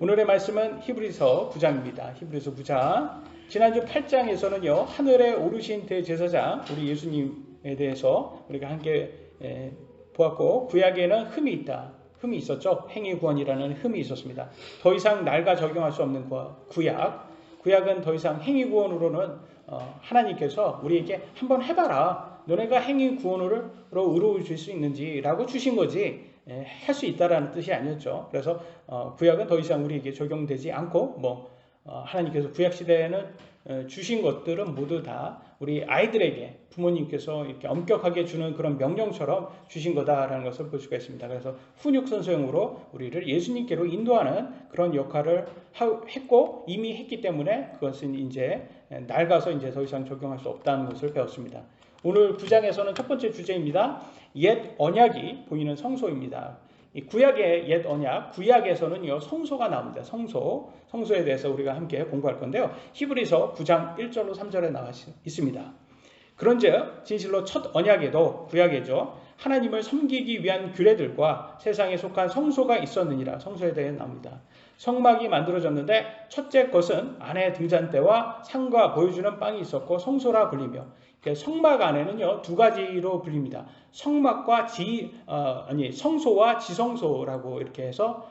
오늘의 말씀은 히브리서 9장입니다. 히브리서 9장. 지난주 8장에서는요, 하늘에 오르신 대제사장, 우리 예수님에 대해서 우리가 함께 보았고, 구약에는 흠이 있다. 흠이 있었죠. 행위구원이라는 흠이 있었습니다. 더 이상 날과 적용할 수 없는 구약은 더 이상 행위구원으로는 하나님께서 우리에게 한번 해봐라. 너네가 행위구원으로 의로워질 수 있는지 라고 주신 거지 할 수 있다라는 뜻이 아니었죠. 그래서 구약은 더 이상 우리에게 적용되지 않고 하나님께서 구약시대에는 주신 것들은 모두 다 우리 아이들에게 부모님께서 이렇게 엄격하게 주는 그런 명령처럼 주신 거다라는 것을 볼 수가 있습니다. 그래서 훈육선생으로 우리를 예수님께로 인도하는 그런 역할을 했고 이미 했기 때문에 그것은 이제 낡아서 이제 더 이상 적용할 수 없다는 것을 배웠습니다. 오늘 9장에서는 첫 번째 주제입니다. 옛 언약이 보이는 성소입니다. 이 구약의 옛 언약, 구약에서는요 성소가 나옵니다. 성소에 대해서 우리가 함께 공부할 건데요. 히브리서 9장 1절로 3절에 나와 있습니다. 그런즉 진실로 첫 언약에도 구약이죠. 하나님을 섬기기 위한 규례들과 세상에 속한 성소가 있었느니라. 성소에 대해 나옵니다. 성막이 만들어졌는데 첫째 것은 안에 등잔대와 상과 보여주는 빵이 있었고 성소라 불리며, 성막 안에는요 두 가지로 불립니다. 성막과 성소와 지성소라고 이렇게 해서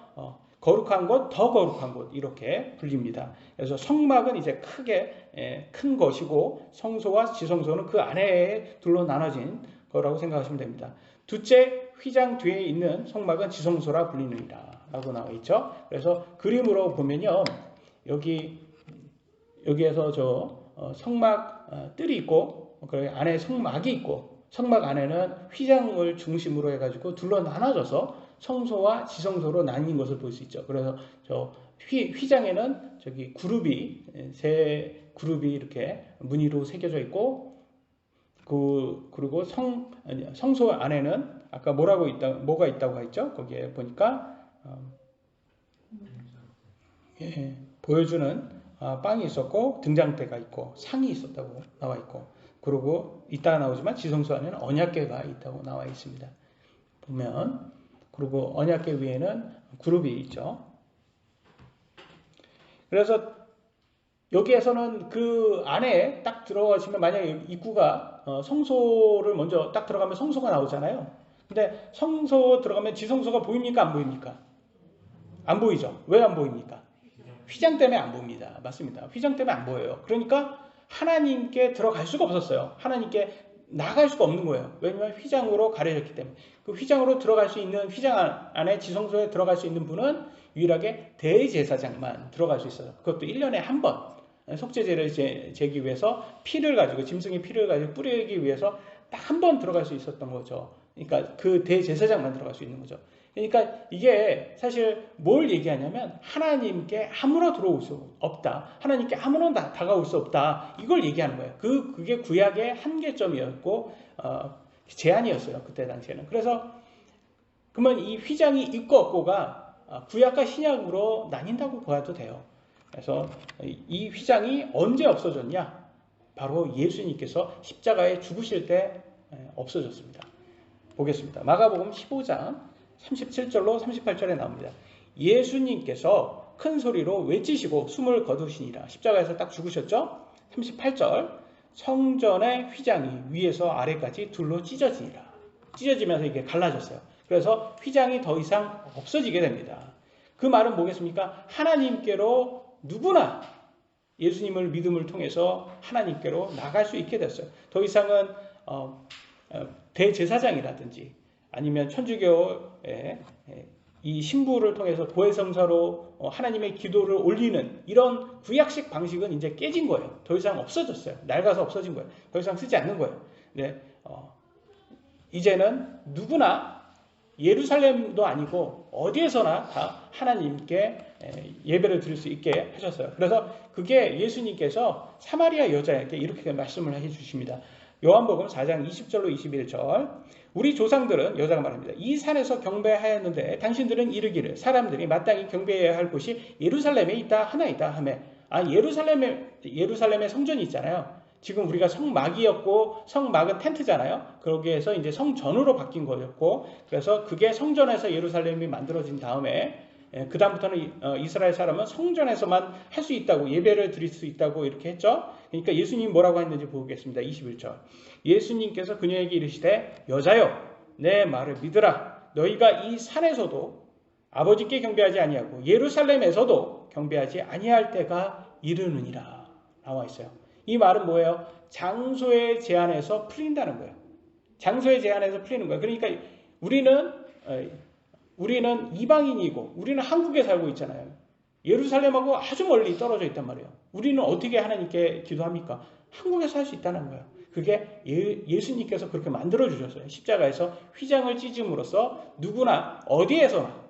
거룩한 곳, 더 거룩한 곳 이렇게 불립니다. 그래서 성막은 이제 크게 큰 것이고 성소와 지성소는 그 안에 둘로 나눠진 거라고 생각하시면 됩니다. 둘째 휘장 뒤에 있는 성막은 지성소라 불리느니라 라고 나와 있죠. 그래서 그림으로 보면요 여기에서 성막 뜰이 있고 그 안에 성막이 있고 성막 안에는 휘장을 중심으로 해가지고 둘로 나눠져서 성소와 지성소로 나뉜 것을 볼 수 있죠. 그래서 휘장에는 그룹이 세 그룹이 이렇게 무늬로 새겨져 있고 그리고 성소 안에는 아까 뭐가 있다고 했죠? 거기에 보니까 보여주는 빵이 있었고 등잔대가 있고 상이 있었다고 나와 있고, 그리고 이따가 나오지만 지성소 안에는 언약궤가 있다고 나와 있습니다. 보면 그리고 언약궤 위에는 그룹이 있죠. 그래서 여기에서는 그 안에 딱 들어가시면 만약에 입구가 성소를 먼저 딱 들어가면 성소가 나오잖아요. 근데 성소 들어가면 지성소가 보입니까? 안 보입니까? 안 보이죠. 왜 안 보입니까? 휘장 때문에 안 보입니다. 맞습니다. 휘장 때문에 안 보여요. 그러니까 하나님께 들어갈 수가 없었어요. 하나님께 나갈 수가 없는 거예요. 왜냐하면 휘장으로 가려졌기 때문에. 그 휘장으로 들어갈 수 있는, 휘장 안에 지성소에 들어갈 수 있는 분은 유일하게 대제사장만 들어갈 수 있어요. 그것도 1년에 한 번 속죄제를 재기 위해서 짐승의 피를 가지고 뿌리기 위해서 딱 한 번 들어갈 수 있었던 거죠. 그러니까 그 대제사장만 들어갈 수 있는 거죠. 그러니까 이게 사실 뭘 얘기하냐면 하나님께 아무나 들어올 수 없다. 하나님께 아무나 다가올 수 없다. 이걸 얘기하는 거예요. 그게 구약의 한계점이었고 제한이었어요. 그때 당시에는. 그래서 그러면 이 휘장이 있고 없고가 구약과 신약으로 나뉜다고 봐도 돼요. 그래서 이 휘장이 언제 없어졌냐? 바로 예수님께서 십자가에 죽으실 때 없어졌습니다. 보겠습니다. 마가복음 15장 37절로 38절에 나옵니다. 예수님께서 큰 소리로 외치시고 숨을 거두시니라. 십자가에서 딱 죽으셨죠? 38절 성전의 휘장이 위에서 아래까지 둘로 찢어지면서 이게 갈라졌어요. 그래서 휘장이 더 이상 없어지게 됩니다. 그 말은 뭐겠습니까? 하나님께로 누구나 예수님을 믿음을 통해서 하나님께로 나갈 수 있게 됐어요. 더 이상은 대제사장이라든지 아니면 천주교의 이 신부를 통해서 보혜성사로 하나님의 기도를 올리는 이런 구약식 방식은 이제 깨진 거예요. 더 이상 없어졌어요. 낡아서 없어진 거예요. 더 이상 쓰지 않는 거예요. 네, 이제는 누구나 예루살렘도 아니고 어디에서나 다 하나님께 예배를 드릴 수 있게 하셨어요. 그래서 그게 예수님께서 사마리아 여자에게 이렇게 말씀을 해주십니다. 요한복음 4장 20절로 21절 우리 조상들은, 여자가 말합니다. 이 산에서 경배하였는데 당신들은 이르기를 사람들이 마땅히 경배해야 할 곳이 예루살렘에 있다 하나이다 하며, 예루살렘에 성전이 있잖아요. 지금 우리가 성막이었고 성막은 텐트잖아요. 거기에서 이제 성전으로 바뀐 거였고, 그래서 그게 성전에서 예루살렘이 만들어진 다음에 그 다음부터는 이스라엘 사람은 성전에서만 할 수 있다고, 예배를 드릴 수 있다고 이렇게 했죠. 그러니까 예수님이 뭐라고 했는지 보겠습니다. 21절. 예수님께서 그녀에게 이르시되 여자여 내 말을 믿으라. 너희가 이 산에서도 아버지께 경배하지 아니하고 예루살렘에서도 경배하지 아니할 때가 이르느니라. 나와 있어요. 이 말은 뭐예요? 장소의 제한에서 풀린다는 거예요. 장소의 제한에서 풀리는 거예요. 그러니까 우리는 이방인이고 우리는 한국에 살고 있잖아요. 예루살렘하고 아주 멀리 떨어져 있단 말이에요. 우리는 어떻게 하나님께 기도합니까? 한국에서 할 수 있다는 거예요. 그게 예수님께서 그렇게 만들어 주셨어요. 십자가에서 휘장을 찢음으로써 누구나 어디에서나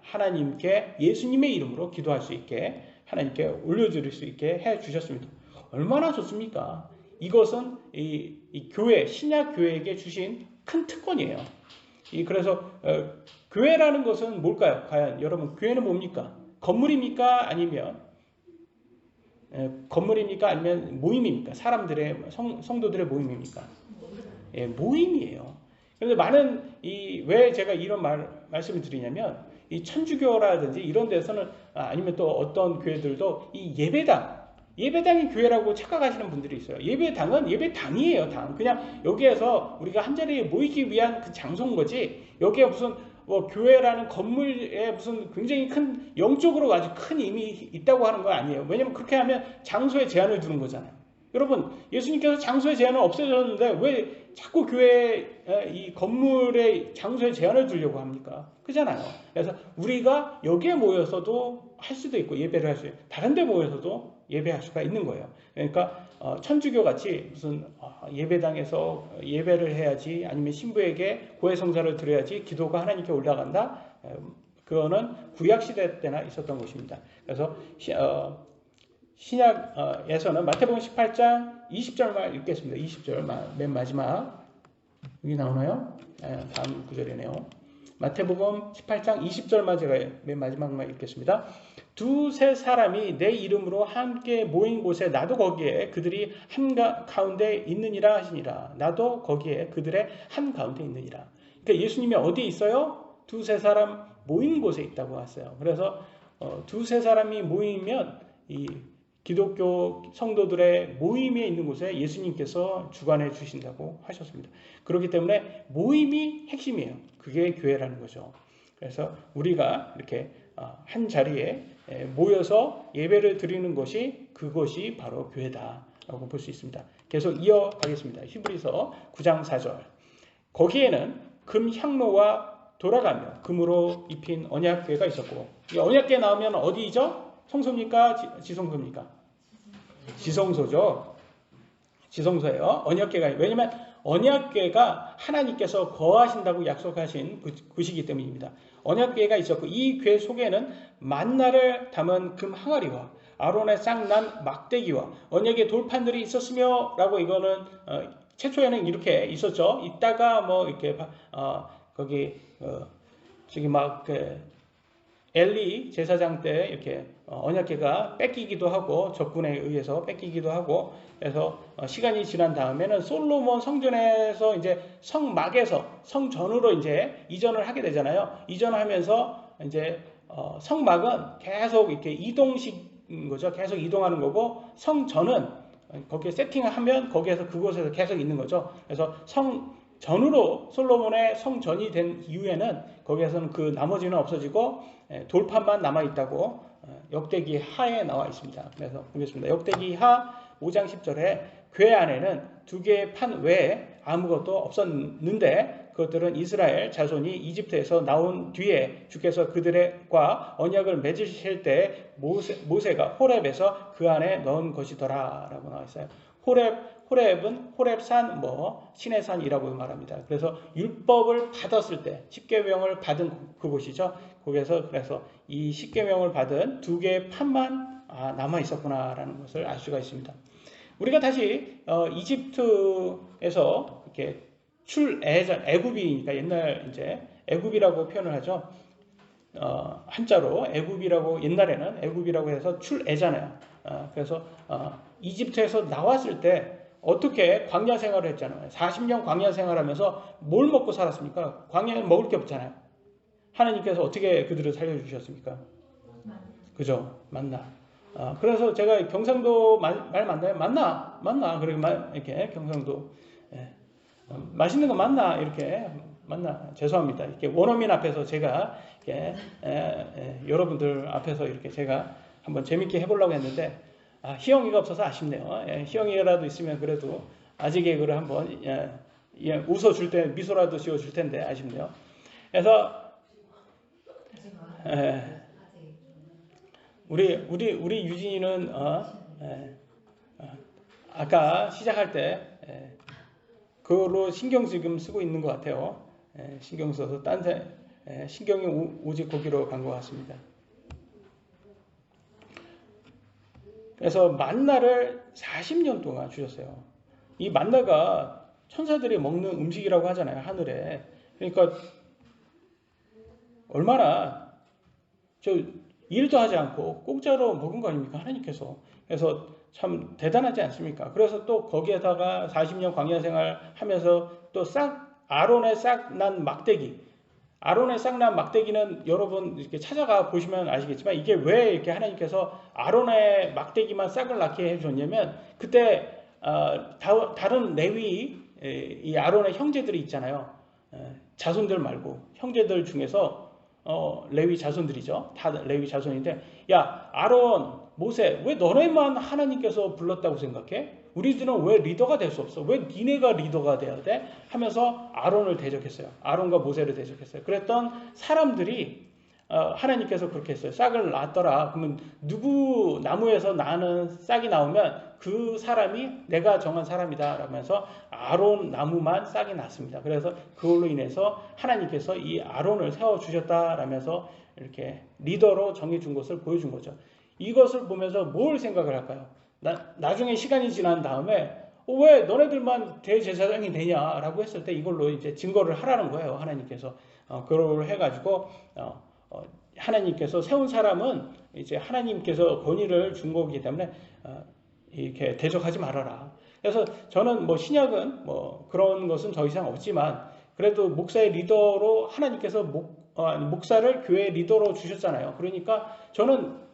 하나님께 예수님의 이름으로 기도할 수 있게, 하나님께 올려드릴 수 있게 해 주셨습니다. 얼마나 좋습니까? 이것은 이 교회, 신약 교회에게 주신 큰 특권이에요. 그래서 교회라는 것은 뭘까요? 과연 여러분, 교회는 뭡니까? 건물입니까? 아니면 모임입니까? 사람들의 성도들의 모임입니까? 예, 모임이에요. 그런데 많은 왜 제가 이런 말씀을 드리냐면, 이 천주교라든지 이런 데서는 아니면 또 어떤 교회들도 이 예배당이 교회라고 착각하시는 분들이 있어요. 예배당은 예배당이에요, 당. 그냥 여기에서 우리가 한자리에 모이기 위한 그 장소인 거지, 여기에 무슨 교회라는 건물에 무슨 굉장히 큰, 영적으로 아주 큰 의미 있다고 하는 건 아니에요. 왜냐면 그렇게 하면 장소에 제한을 두는 거잖아요. 여러분, 예수님께서 장소의 제한을 없애셨는데 왜 자꾸 교회 이 건물의 장소에 제한을 두려고 합니까? 그잖아요. 그래서 우리가 여기에 모여서도 할 수도 있고 예배를 할 수 있고, 다른 데 모여서도 예배할 수가 있는 거예요. 그러니까 천주교 같이 무슨 예배당에서 예배를 해야지, 아니면 신부에게 고해성사를 드려야지 기도가 하나님께 올라간다, 그거는 구약시대 때나 있었던 것입니다. 그래서 신약에서는 마태복음 18장 20절만 읽겠습니다. 20절 맨 마지막, 여기 나오나요? 다음 구절이네요. 마태복음 18장 20절만 제가 맨 마지막만 읽겠습니다. 두세 사람이 내 이름으로 함께 모인 곳에 나도 거기에 그들이 한가운데 있느니라 하시니라. 나도 거기에 그들의 한가운데 있느니라. 그러니까 예수님이 어디에 있어요? 두세 사람 모인 곳에 있다고 했어요. 그래서 두세 사람이 모이면 이 기독교 성도들의 모임에 있는 곳에 예수님께서 주관해 주신다고 하셨습니다. 그렇기 때문에 모임이 핵심이에요. 그게 교회라는 거죠. 그래서 우리가 이렇게 한 자리에 모여서 예배를 드리는 것이, 그것이 바로 교회다라고 볼 수 있습니다. 계속 이어가겠습니다. 히브리서 9장 4절. 거기에는 금 향로와 돌아가며 금으로 입힌 언약궤가 있었고, 이 언약궤 나오면 어디죠? 성소입니까? 지성소입니까? 지성소죠. 지성소예요. 언약궤가. 왜냐하면 언약궤가 하나님께서 거하신다고 약속하신 곳이기 때문입니다. 언약궤가 있었고, 이 궤 속에는 만나를 담은 금 항아리와 아론의 쌍난 막대기와 언약의 돌판들이 있었으며, 라고, 이거는 최초에는 이렇게 있었죠. 이따가 이렇게 거기 저기 엘리 제사장 때 이렇게 언약궤가 뺏기기도 하고, 적군에 의해서 뺏기기도 하고, 그래서 시간이 지난 다음에는 솔로몬 성전에서 이제 성막에서 성전으로 이제 이전을 하게 되잖아요. 이전하면서 이제 성막은 계속 이렇게 이동식인 거죠. 계속 이동하는 거고, 성전은 거기에 세팅을 하면 거기에서 그곳에서 계속 있는 거죠. 그래서 성전으로 솔로몬의 성전이 된 이후에는 거기에서는 그 나머지는 없어지고 돌판만 남아있다고 역대기 하에 나와 있습니다. 그래서 보겠습니다. 역대기 하 5장 10절에 궤 안에는 두 개의 판 외에 아무것도 없었는데, 그것들은 이스라엘 자손이 이집트에서 나온 뒤에 주께서 그들과 언약을 맺으실 때 모세가 호렙에서 그 안에 넣은 것이더라 라고 나와 있어요. 호렙은 호렙산, 신의 산이라고 말합니다. 그래서 율법을 받았을 때, 십계명을 받은 그곳이죠. 거기에서 그래서 이 십계명을 받은 두 개의 판만 남아 있었구나라는 것을 알 수가 있습니다. 우리가 다시 이집트에서 이렇게 애굽이니까 옛날 이제 애굽이라고 표현을 하죠. 한자로 애굽이라고, 옛날에는 애굽이라고 해서 출애잖아요. 그래서 이집트에서 나왔을 때 어떻게 광야 생활을 했잖아요. 40년 광야 생활하면서 뭘 먹고 살았습니까? 광야는 먹을 게 없잖아요. 하나님께서 어떻게 그들을 살려주셨습니까? 그죠? 만나. 그래서 제가 경상도 말 맞나요? 만나. 그리고 이렇게 경상도 예. 맛있는 거 맞나 이렇게 맞나 죄송합니다. 이렇게 원어민 앞에서 제가 이렇게 여러분들 앞에서 이렇게 제가 한번 재밌게 해보려고 했는데 희영이가 없어서 아쉽네요. 희영이라도 있으면 그래도 아직 개그를 한번 웃어줄 때 미소라도 지어줄 텐데 아쉽네요. 그래서 우리 유진이는 아까 시작할 때 그걸로 신경 지금 쓰고 있는 것 같아요. 신경 써서 신경이 오직 거기로 간 것 같습니다. 그래서 만나를 40년 동안 주셨어요. 이 만나가 천사들이 먹는 음식이라고 하잖아요. 하늘에. 그러니까 얼마나 일도 하지 않고 공짜로 먹은 거 아닙니까? 하나님께서. 그래서 참 대단하지 않습니까? 그래서 또 거기에다가 40년 광야 생활 하면서 또 아론의 싹 난 막대기는 여러분 이렇게 찾아가 보시면 아시겠지만 이게 왜 이렇게 하나님께서 아론의 막대기만 싹을 낳게 해줬냐면 그때 다른 레위 이 아론의 형제들이 있잖아요. 자손들 말고 형제들 중에서 레위 자손들이죠. 다 레위 자손인데 야 아론 모세 왜 너네만 하나님께서 불렀다고 생각해? 우리들은 왜 리더가 될 수 없어? 왜 니네가 리더가 돼야 돼? 하면서 아론을 대적했어요. 아론과 모세를 대적했어요. 그랬던 사람들이 하나님께서 그렇게 했어요. 싹을 낳았더라. 그러면 누구 나무에서 나는 싹이 나오면 그 사람이 내가 정한 사람이다 라면서 아론 나무만 싹이 났습니다. 그래서 그걸로 인해서 하나님께서 이 아론을 세워주셨다라면서 이렇게 리더로 정해준 것을 보여준 거죠. 이것을 보면서 뭘 생각을 할까요? 나중에 시간이 지난 다음에 왜 너네들만 대제사장이 되냐라고 했을 때 이걸로 이제 증거를 하라는 거예요. 하나님께서 그걸 해가지고 하나님께서 세운 사람은 이제 하나님께서 권위를 준 거기 때문에 이렇게 대적하지 말아라. 그래서 저는 뭐 신약은 뭐 그런 것은 더 이상 없지만 그래도 목사의 리더로 하나님께서 목사를 교회 리더로 주셨잖아요. 그러니까 저는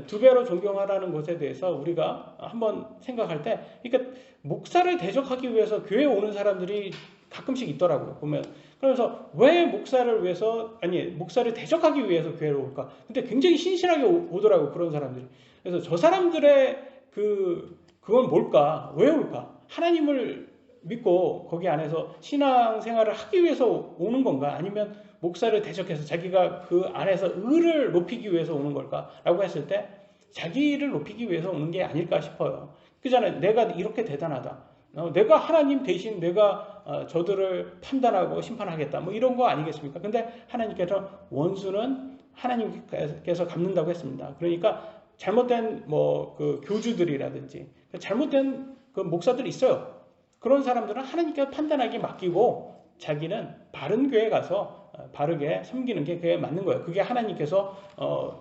두 배로 존경하라는 것에 대해서 우리가 한번 생각할 때, 그러니까 목사를 대적하기 위해서 교회에 오는 사람들이 가끔씩 있더라고요. 보면. 그래서 왜 목사를 대적하기 위해서 교회로 올까? 근데 굉장히 신실하게 오더라고요. 그런 사람들이. 그래서 저 사람들의 그건 뭘까? 왜 올까? 하나님을 믿고 거기 안에서 신앙생활을 하기 위해서 오는 건가? 아니면 목사를 대적해서 자기가 그 안에서 의를 높이기 위해서 오는 걸까? 라고 했을 때 자기를 높이기 위해서 오는 게 아닐까 싶어요. 그잖아요. 내가 이렇게 대단하다. 내가 하나님 대신 내가 저들을 판단하고 심판하겠다. 뭐 이런 거 아니겠습니까? 근데 하나님께서 원수는 하나님께서 갚는다고 했습니다. 그러니까 잘못된 그 교주들이라든지 잘못된 그 목사들이 있어요. 그런 사람들은 하나님께서 판단하기 맡기고 자기는 바른 교회에 가서 바르게 섬기는 게 그게 맞는 거예요. 그게 하나님께서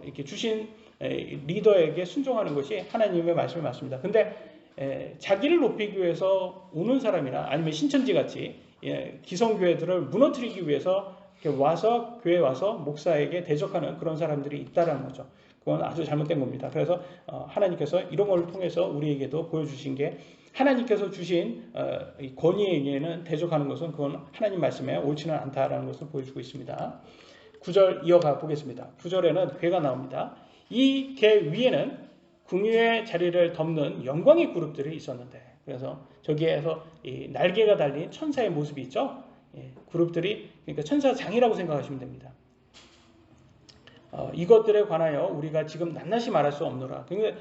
이렇게 주신 리더에게 순종하는 것이 하나님의 말씀이 맞습니다. 근데 자기를 높이기 위해서 오는 사람이나 아니면 신천지 같이 기성교회들을 무너뜨리기 위해서 이렇게 와서 교회에 와서 목사에게 대적하는 그런 사람들이 있다라는 거죠. 그건 아주 잘못된 겁니다. 그래서 하나님께서 이런 걸 통해서 우리에게도 보여주신 게 하나님께서 주신 권위에게는 대적하는 것은 그건 하나님 말씀에 옳지는 않다라는 것을 보여주고 있습니다. 9절 이어가 보겠습니다. 9절에는 괴가 나옵니다. 이 괴 위에는 궁유의 자리를 덮는 영광의 그룹들이 있었는데, 그래서 저기에서 이 날개가 달린 천사의 모습이 있죠. 그룹들이 그러니까 천사장이라고 생각하시면 됩니다. 이것들에 관하여 우리가 지금 낱낱이 말할 수 없노라. 근데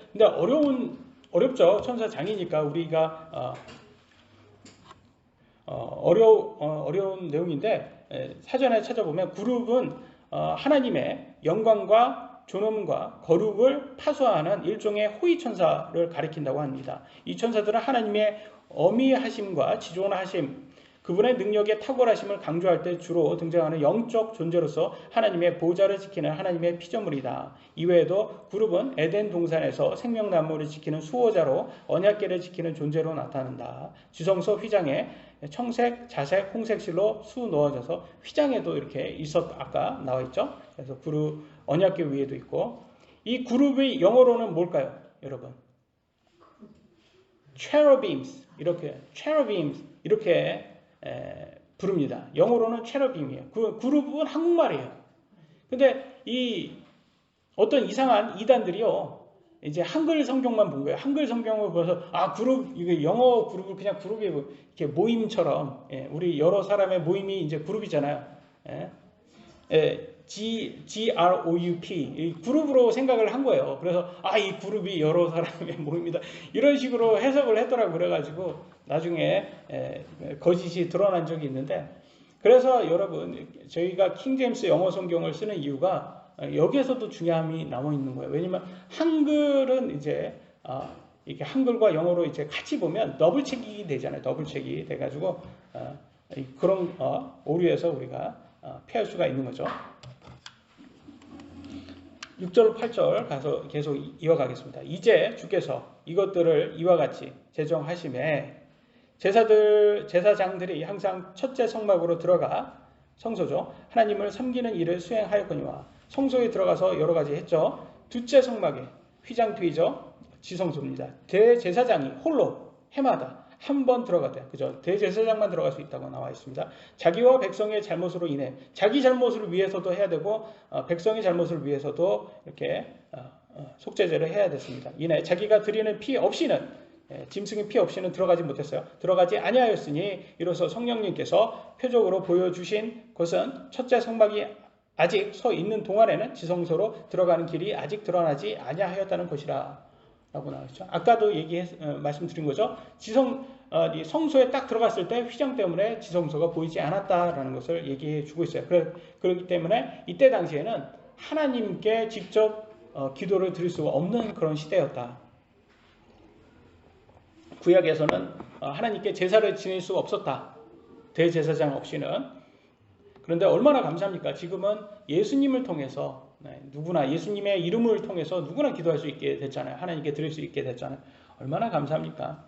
어렵죠. 천사장이니까 우리가 어려운 내용인데 사전에 찾아보면 그룹은 하나님의 영광과 존엄과 거룩을 파수하는 일종의 호위 천사를 가리킨다고 합니다. 이 천사들은 하나님의 어미하심과 지존하심 그분의 능력의 탁월하심을 강조할 때 주로 등장하는 영적 존재로서 하나님의 보좌를 지키는 하나님의 피조물이다. 이외에도 그룹은 에덴 동산에서 생명나무를 지키는 수호자로 언약궤를 지키는 존재로 나타난다. 지성소 휘장에 청색, 자색, 홍색실로 수 넣어져서 휘장에도 이렇게 아까 나와 있죠. 그래서 그룹 언약궤 위에도 있고, 이 그룹의 영어로는 뭘까요, 여러분? cherubims 이렇게 부릅니다. 영어로는 체러빔이에요. 그 그룹은 한국말이에요. 근데 이 어떤 이상한 이단들이요, 이제 한글 성경만 본 거예요. 한글 성경을 보면서 그룹, 이게 영어 그룹을 그냥 그룹이 이렇게 모임처럼, 우리 여러 사람의 모임이 이제 그룹이잖아요. GROUP, 이 그룹으로 생각을 한 거예요. 그래서 이 그룹이 여러 사람의 모임이다, 이런 식으로 해석을 했더라고요. 그래가지고 나중에 거짓이 드러난 적이 있는데, 그래서 여러분, 저희가 킹제임스 영어 성경을 쓰는 이유가 여기에서도 중요함이 남아 있는 거예요. 왜냐면 한글은 이제 이렇게 한글과 영어로 이제 같이 보면 더블 체킹이 되잖아요. 더블 체킹이 돼가지고 그런 오류에서 우리가 피할 수가 있는 거죠. 6절, 8절 가서 계속 이어가겠습니다. 이제 주께서 이것들을 이와 같이 제정하심에 제사장들이 항상 첫째 성막으로 들어가, 성소죠, 하나님을 섬기는 일을 수행하였거니와, 성소에 들어가서 여러 가지 했죠. 둘째 성막에 휘장 뒤죠, 지성소입니다. 대제사장이 홀로 해마다 한 번 들어가대. 그죠? 대제사장만 들어갈 수 있다고 나와 있습니다. 자기와 백성의 잘못으로 인해, 자기 잘못을 위해서도 해야 되고 백성의 잘못을 위해서도 이렇게 속죄제를 해야 됐습니다. 이내 자기가 드리는 피 없이는, 짐승의 피 없이는 들어가지 못했어요. 들어가지 아니하였으니 이로써 성령님께서 표적으로 보여주신 것은 첫째 성막이 아직 서 있는 동안에는 지성소로 들어가는 길이 아직 드러나지 아니하였다는 것이라 라고 나왔죠. 아까도 말씀드린 거죠. 이 성소에 딱 들어갔을 때 휘장 때문에 지성소가 보이지 않았다라는 것을 얘기해 주고 있어요. 그렇기 때문에 이때 당시에는 하나님께 직접 기도를 드릴 수가 없는 그런 시대였다. 구약에서는 하나님께 제사를 지낼 수가 없었다. 대제사장 없이는. 그런데 얼마나 감사합니까? 지금은 예수님을 통해서, 누구나 예수님의 이름을 통해서 누구나 기도할 수 있게 됐잖아요. 하나님께 드릴 수 있게 됐잖아요. 얼마나 감사합니까?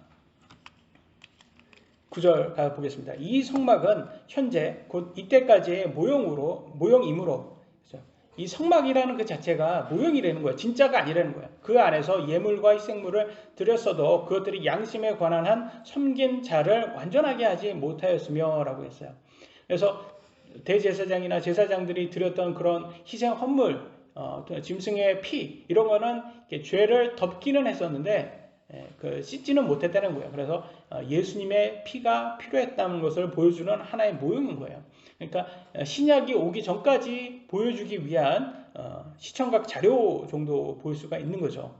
9절 가보겠습니다. 이 성막은 현재 곧 이때까지의 모형이므로, 이 성막이라는 그 자체가 모형이라는 거예요. 진짜가 아니라는 거예요. 그 안에서 예물과 희생물을 드렸어도 그것들이 양심에 관한 한 섬긴 자를 완전하게 하지 못하였으며 라고 했어요. 그래서 대제사장이나 제사장들이 드렸던 그런 희생 헌물, 짐승의 피, 이런 거는 죄를 덮기는 했었는데 씻지는 못했다는 거예요. 그래서 예수님의 피가 필요했다는 것을 보여주는 하나의 모형인 거예요. 그러니까 신약이 오기 전까지 보여주기 위한 시청각 자료 정도 보일 수가 있는 거죠.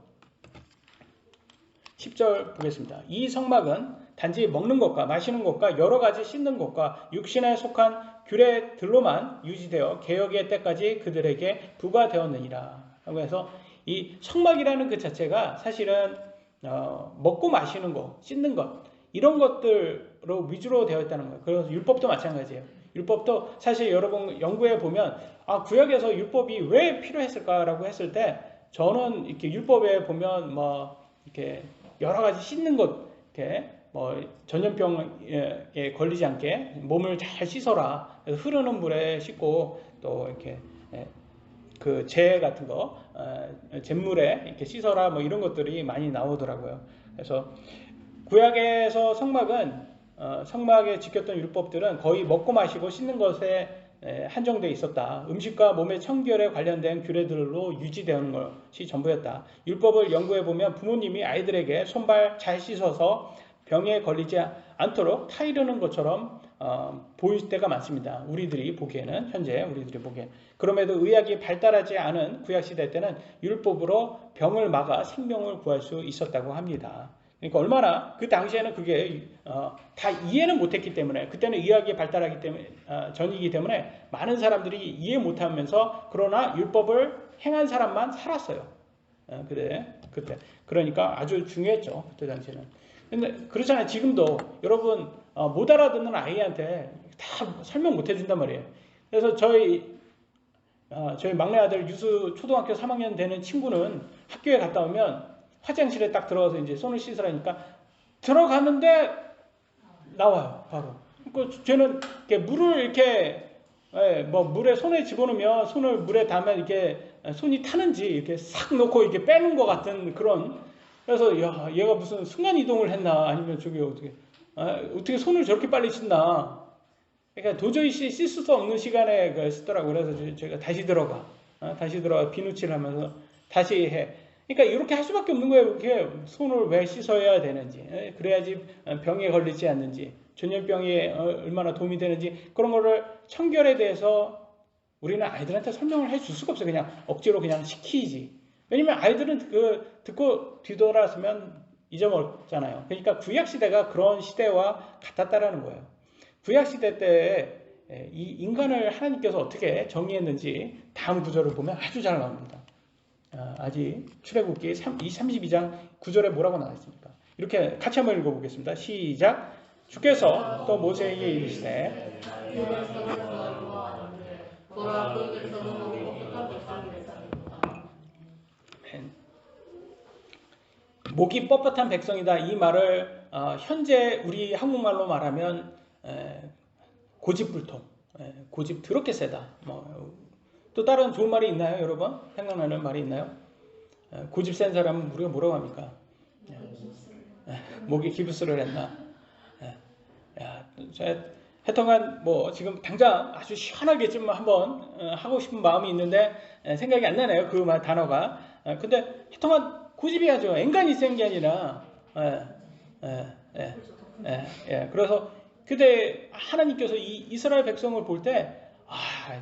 10절 보겠습니다. 이 성막은 단지 먹는 것과 마시는 것과 여러 가지 씻는 것과 육신에 속한 규례들로만 유지되어 개혁의 때까지 그들에게 부과되었느니라. 그래서 이 성막이라는 그 자체가 사실은 먹고 마시는 것, 씻는 것, 이런 것들로 위주로 되어 있다는 거예요. 그래서 율법도 마찬가지예요. 율법도 사실 여러분 연구해 보면 구약에서 율법이 왜 필요했을까라고 했을 때, 저는 이렇게 율법에 보면 이렇게 여러 가지 씻는 것, 이렇게 전염병에 걸리지 않게 몸을 잘 씻어라. 그래서 흐르는 물에 씻고, 또 이렇게 그 재 같은 거, 잿물에 이렇게 씻어라, 이런 것들이 많이 나오더라고요. 그래서 구약에서 성막에 지켰던 율법들은 거의 먹고 마시고 씻는 것에 한정되어 있었다. 음식과 몸의 청결에 관련된 규례들로 유지되는 것이 전부였다. 율법을 연구해 보면 부모님이 아이들에게 손발 잘 씻어서 병에 걸리지 않도록 타이르는 것처럼 보일 때가 많습니다. 현재 우리들이 보기에는. 그럼에도 의학이 발달하지 않은 구약시대 때는 율법으로 병을 막아 생명을 구할 수 있었다고 합니다. 그러니까 얼마나 그 당시에는 그게 다 이해는 못했기 때문에, 그때는 의학이 발달하기 때문에 전이기 때문에 많은 사람들이 이해 못하면서, 그러나 율법을 행한 사람만 살았어요. 그때 그러니까 아주 중요했죠. 그때 당시에는. 근데 그렇잖아요. 지금도 여러분 못 알아듣는 아이한테 다 설명 못 해준단 말이에요. 그래서 저희 막내 아들 유수 초등학교 3학년 되는 친구는 학교에 갔다 오면 화장실에 딱 들어가서 이제 손을 씻으라니까 들어가는데 나와요, 바로. 그 쟤는 이렇게 물을 이렇게 뭐 물에 손에 집어넣으면 손을 물에 닿으면 이렇게 손이 타는지 이렇게 싹 놓고 이렇게 빼는 것 같은 그런. 그래서 야, 얘가 무슨 순간 이동을 했나 아니면 저기 어떻게 손을 저렇게 빨리 씻나. 그러니까 도저히 씻을 수 없는 시간에 쓰더라고. 그래서 제가 다시 들어가 비누칠 하면서 다시 해. 그러니까 이렇게 할 수밖에 없는 거예요. 이렇게 손을 왜 씻어야 되는지, 그래야지 병에 걸리지 않는지, 전염병에 얼마나 도움이 되는지 그런 거를 청결에 대해서 우리는 아이들한테 설명을 해줄 수가 없어요. 그냥 억지로 그냥 시키지. 왜냐면 아이들은 듣고 뒤돌아서면 잊어먹잖아요. 그러니까 구약 시대가 그런 시대와 같았다라는 거예요. 구약 시대 때 이 인간을 하나님께서 어떻게 정의했는지 다음 구절을 보면 아주 잘 나옵니다. 아직 출애굽기 32장 9절에 뭐라고 나와 있습니까? 이렇게 같이 한번 읽어보겠습니다. 시작. 주께서 또 모세에게 이르시되 목이 뻣뻣한 백성이다. 이 말을 현재 우리 한국말로 말하면 고집불통, 고집 더럽게 세다. 또 다른 좋은 말이 있나요, 여러분? 생각나는 말이 있나요? 고집 센 사람은 우리가 뭐라고 합니까? 목이 기부스를 했나? 하여튼간 뭐 지금 당장 아주 시원하게 좀 한번 하고 싶은 마음이 있는데 생각이 안 나네요, 그 단어가. 근데 하여튼간 고집이야죠. 인간이 센 게 아니라. 그래서 그때 하나님께서 이 이스라엘 백성을 볼 때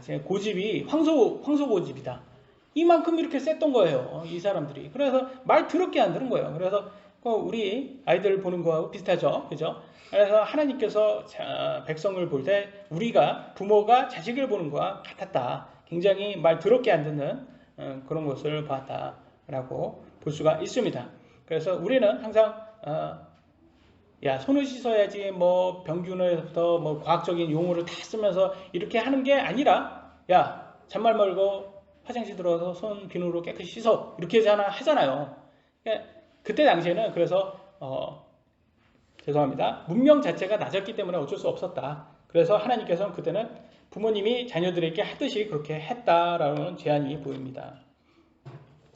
제 고집이 황소 고집이다. 이만큼 이렇게 셌던 거예요, 이 사람들이. 그래서 말 더럽게 안 들은 거예요. 그래서 우리 아이들 보는 거하고 비슷하죠, 그죠? 그래서 하나님께서 백성을 볼 때 우리가 부모가 자식을 보는 거와 같았다. 굉장히 말 더럽게 안 듣는 그런 것을 봤다라고 볼 수가 있습니다. 그래서 우리는 항상 야, 손을 씻어야지 뭐 병균에서부터 뭐 과학적인 용어를 다 쓰면서 이렇게 하는 게 아니라, 야, 잔말 말고 화장실 들어가서 손 비누로 깨끗이 씻어, 이렇게 하잖아요. 그때 당시에는 그래서 죄송합니다, 문명 자체가 낮았기 때문에 어쩔 수 없었다. 그래서 하나님께서는 그때는 부모님이 자녀들에게 하듯이 그렇게 했다라는 제안이 보입니다.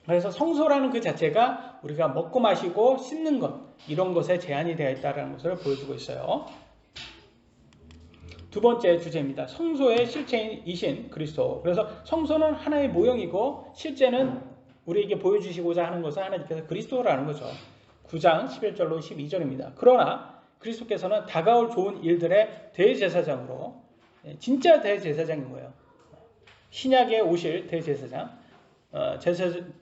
그래서 성소라는 그 자체가 우리가 먹고 마시고 씻는 것, 이런 것에 제한이 되어 있다는 것을 보여주고 있어요. 두 번째 주제입니다. 성소의 실체이신 그리스도. 그래서 성소는 하나의 모형이고 실제는 우리에게 보여주시고자 하는 것은 하나님께서 그리스도라는 거죠. 9장 11절로 12절입니다. 그러나 그리스도께서는 다가올 좋은 일들의 대제사장으로, 진짜 대제사장인 거예요. 신약에 오실 대제사장,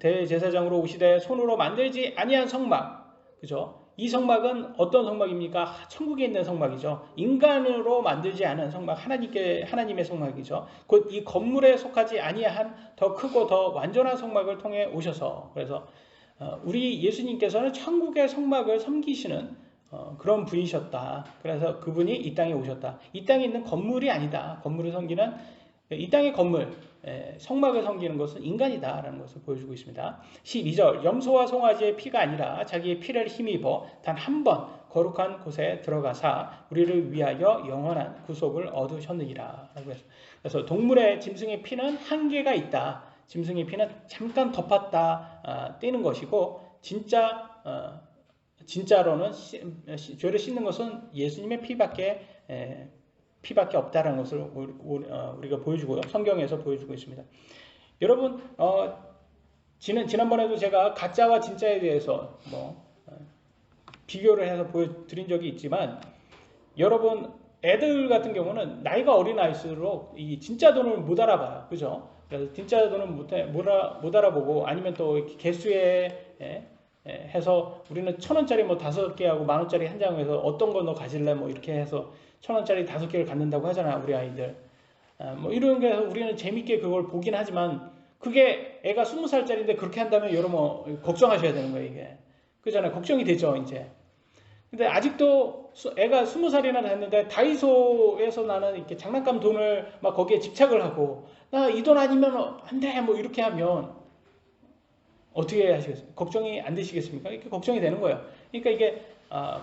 대제사장으로 오시되 손으로 만들지 아니한 성막, 그죠? 이 성막은 어떤 성막입니까? 천국에 있는 성막이죠. 인간으로 만들지 않은 성막, 하나님의 성막이죠. 곧 이 건물에 속하지 아니한 더 크고 더 완전한 성막을 통해 오셔서, 그래서 우리 예수님께서는 천국의 성막을 섬기시는 그런 분이셨다. 그래서 그분이 이 땅에 오셨다. 이 땅에 있는 건물이 아니다. 건물을 섬기는, 이 땅의 건물, 성막을 섬기는 것은 인간이다라는 것을 보여주고 있습니다. 12절, 염소와 송아지의 피가 아니라 자기의 피를 힘입어 단 한 번 거룩한 곳에 들어가사 우리를 위하여 영원한 구속을 얻으셨느니라. 그래서 동물의, 짐승의 피는 한계가 있다. 짐승의 피는 잠깐 덮었다 떼는 것이고, 진짜로는 죄를 씻는 것은 예수님의 피밖에 없다라는 것을 우리가 보여주고요. 성경에서 보여주고 있습니다. 여러분, 지난번에도 제가 가짜와 진짜에 대해서 비교를 해서 보여드린 적이 있지만, 여러분, 애들 같은 경우는 나이가 어린 아이일수록 이 진짜 돈을 못 알아봐요. 그죠? 그래서 진짜 돈을 못 알아보고, 아니면 또 개수에 해서 우리는 1,000원짜리 뭐 5개 하고 10,000원짜리 한 장에서 어떤 거 너 가질래? 뭐 이렇게 해서 1,000원짜리 5개를 갖는다고 하잖아, 우리 아이들. 뭐 이런 게 우리는 재밌게 그걸 보긴 하지만, 그게 애가 20살짜리인데 그렇게 한다면 여러분 걱정하셔야 되는 거예요, 이게. 그잖아요. 걱정이 되죠, 이제. 근데 아직도 애가 20살이나 됐는데 다이소에서 나는 이렇게 장난감 돈을 막 거기에 집착을 하고 나 이 돈 아니면 안 돼 뭐 이렇게 하면 어떻게 하시겠어요? 걱정이 안 되시겠습니까? 이렇게 걱정이 되는 거예요. 그러니까 이게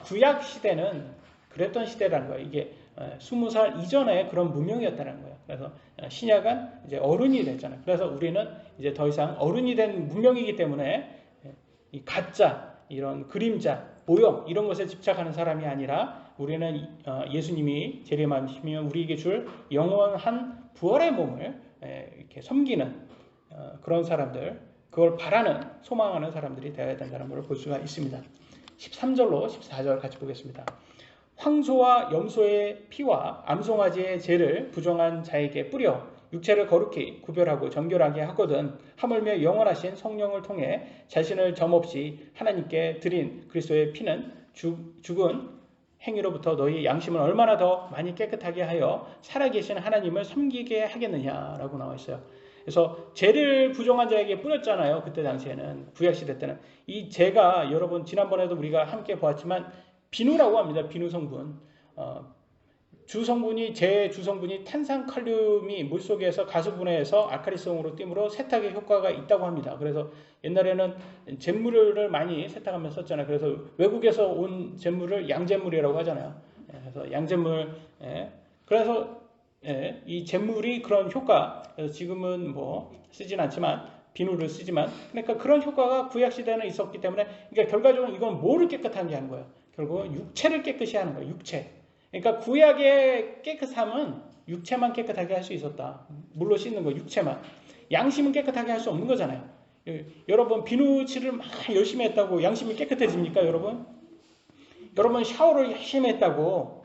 구약 시대는 그랬던 시대라는 거예요. 이게 20살 이전에 그런 문명이었다는 거예요. 그래서 신약은 이제 어른이 됐잖아요. 그래서 우리는 이제 더 이상 어른이 된 문명이기 때문에 이 가짜, 이런 그림자, 모형 이런 것에 집착하는 사람이 아니라 우리는 예수님이 재림하시면 우리에게 줄 영원한 부활의 몸을 이렇게 섬기는 그런 사람들, 그걸 바라는, 소망하는 사람들이 되어야 된다는 것을 볼 수가 있습니다. 13절로 14절 같이 보겠습니다. 황소와 염소의 피와 암송아지의 죄를 부정한 자에게 뿌려 육체를 거룩히 구별하고 정결하게 하거든 하물며 영원하신 성령을 통해 자신을 점없이 하나님께 드린 그리스도의 피는 죽은 행위로부터 너희 양심을 얼마나 더 많이 깨끗하게 하여 살아계신 하나님을 섬기게 하겠느냐라고 나와 있어요. 그래서 죄를 부정한 자에게 뿌렸잖아요. 그때 당시에는, 구약시대 때는. 이 죄가 여러분 지난번에도 우리가 함께 보았지만 비누라고 합니다. 비누 성분. 주성분이, 제 주성분이 탄산칼륨이 물속에서 가수분해해서 알칼리성으로 띠므로 세탁에 효과가 있다고 합니다. 그래서 옛날에는 잿물을 많이 세탁하면 썼잖아요. 그래서 외국에서 온 잿물을 양잿물이라고 하잖아요. 그래서 양잿물, 그래서 이 잿물이 그런 효과, 지금은 뭐 쓰진 않지만 비누를 쓰지만, 그러니까 그런 효과가 구약시대에는 있었기 때문에, 그러니까 결과적으로 이건 뭐를 깨끗하게 하는 거예요? 결국은 육체를 깨끗이 하는 거예요. 육체. 그러니까 구약의 깨끗함은 육체만 깨끗하게 할 수 있었다. 물로 씻는 거 육체만. 양심은 깨끗하게 할 수 없는 거잖아요. 여러분 비누칠을 막 열심히 했다고 양심이 깨끗해집니까? 여러분? 여러분 샤워를 열심히 했다고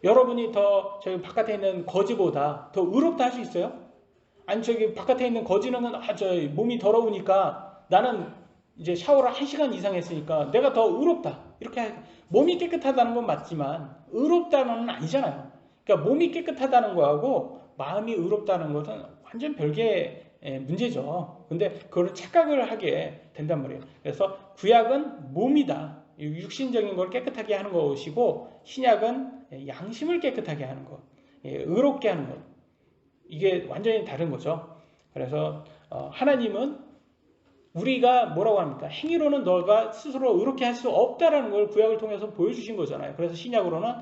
여러분이 더 저기 바깥에 있는 거지보다 더 의롭다 할 수 있어요? 아니 저기 바깥에 있는 거지는 저 몸이 더러우니까 나는 이제 샤워를 1시간 이상 했으니까 내가 더 의롭다. 이렇게 몸이 깨끗하다는 건 맞지만 의롭다는 건 아니잖아요. 그러니까 몸이 깨끗하다는 거하고 마음이 의롭다는 것은 완전 별개의 문제죠. 근데 그걸 착각을 하게 된단 말이에요. 그래서 구약은 몸이다. 육신적인 걸 깨끗하게 하는 것이고 신약은 양심을 깨끗하게 하는 것, 의롭게 하는 것. 이게 완전히 다른 거죠. 그래서 하나님은 우리가 뭐라고 합니까? 행위로는 너가 스스로 의롭게 할 수 없다라는 걸 구약을 통해서 보여주신 거잖아요. 그래서 신약으로는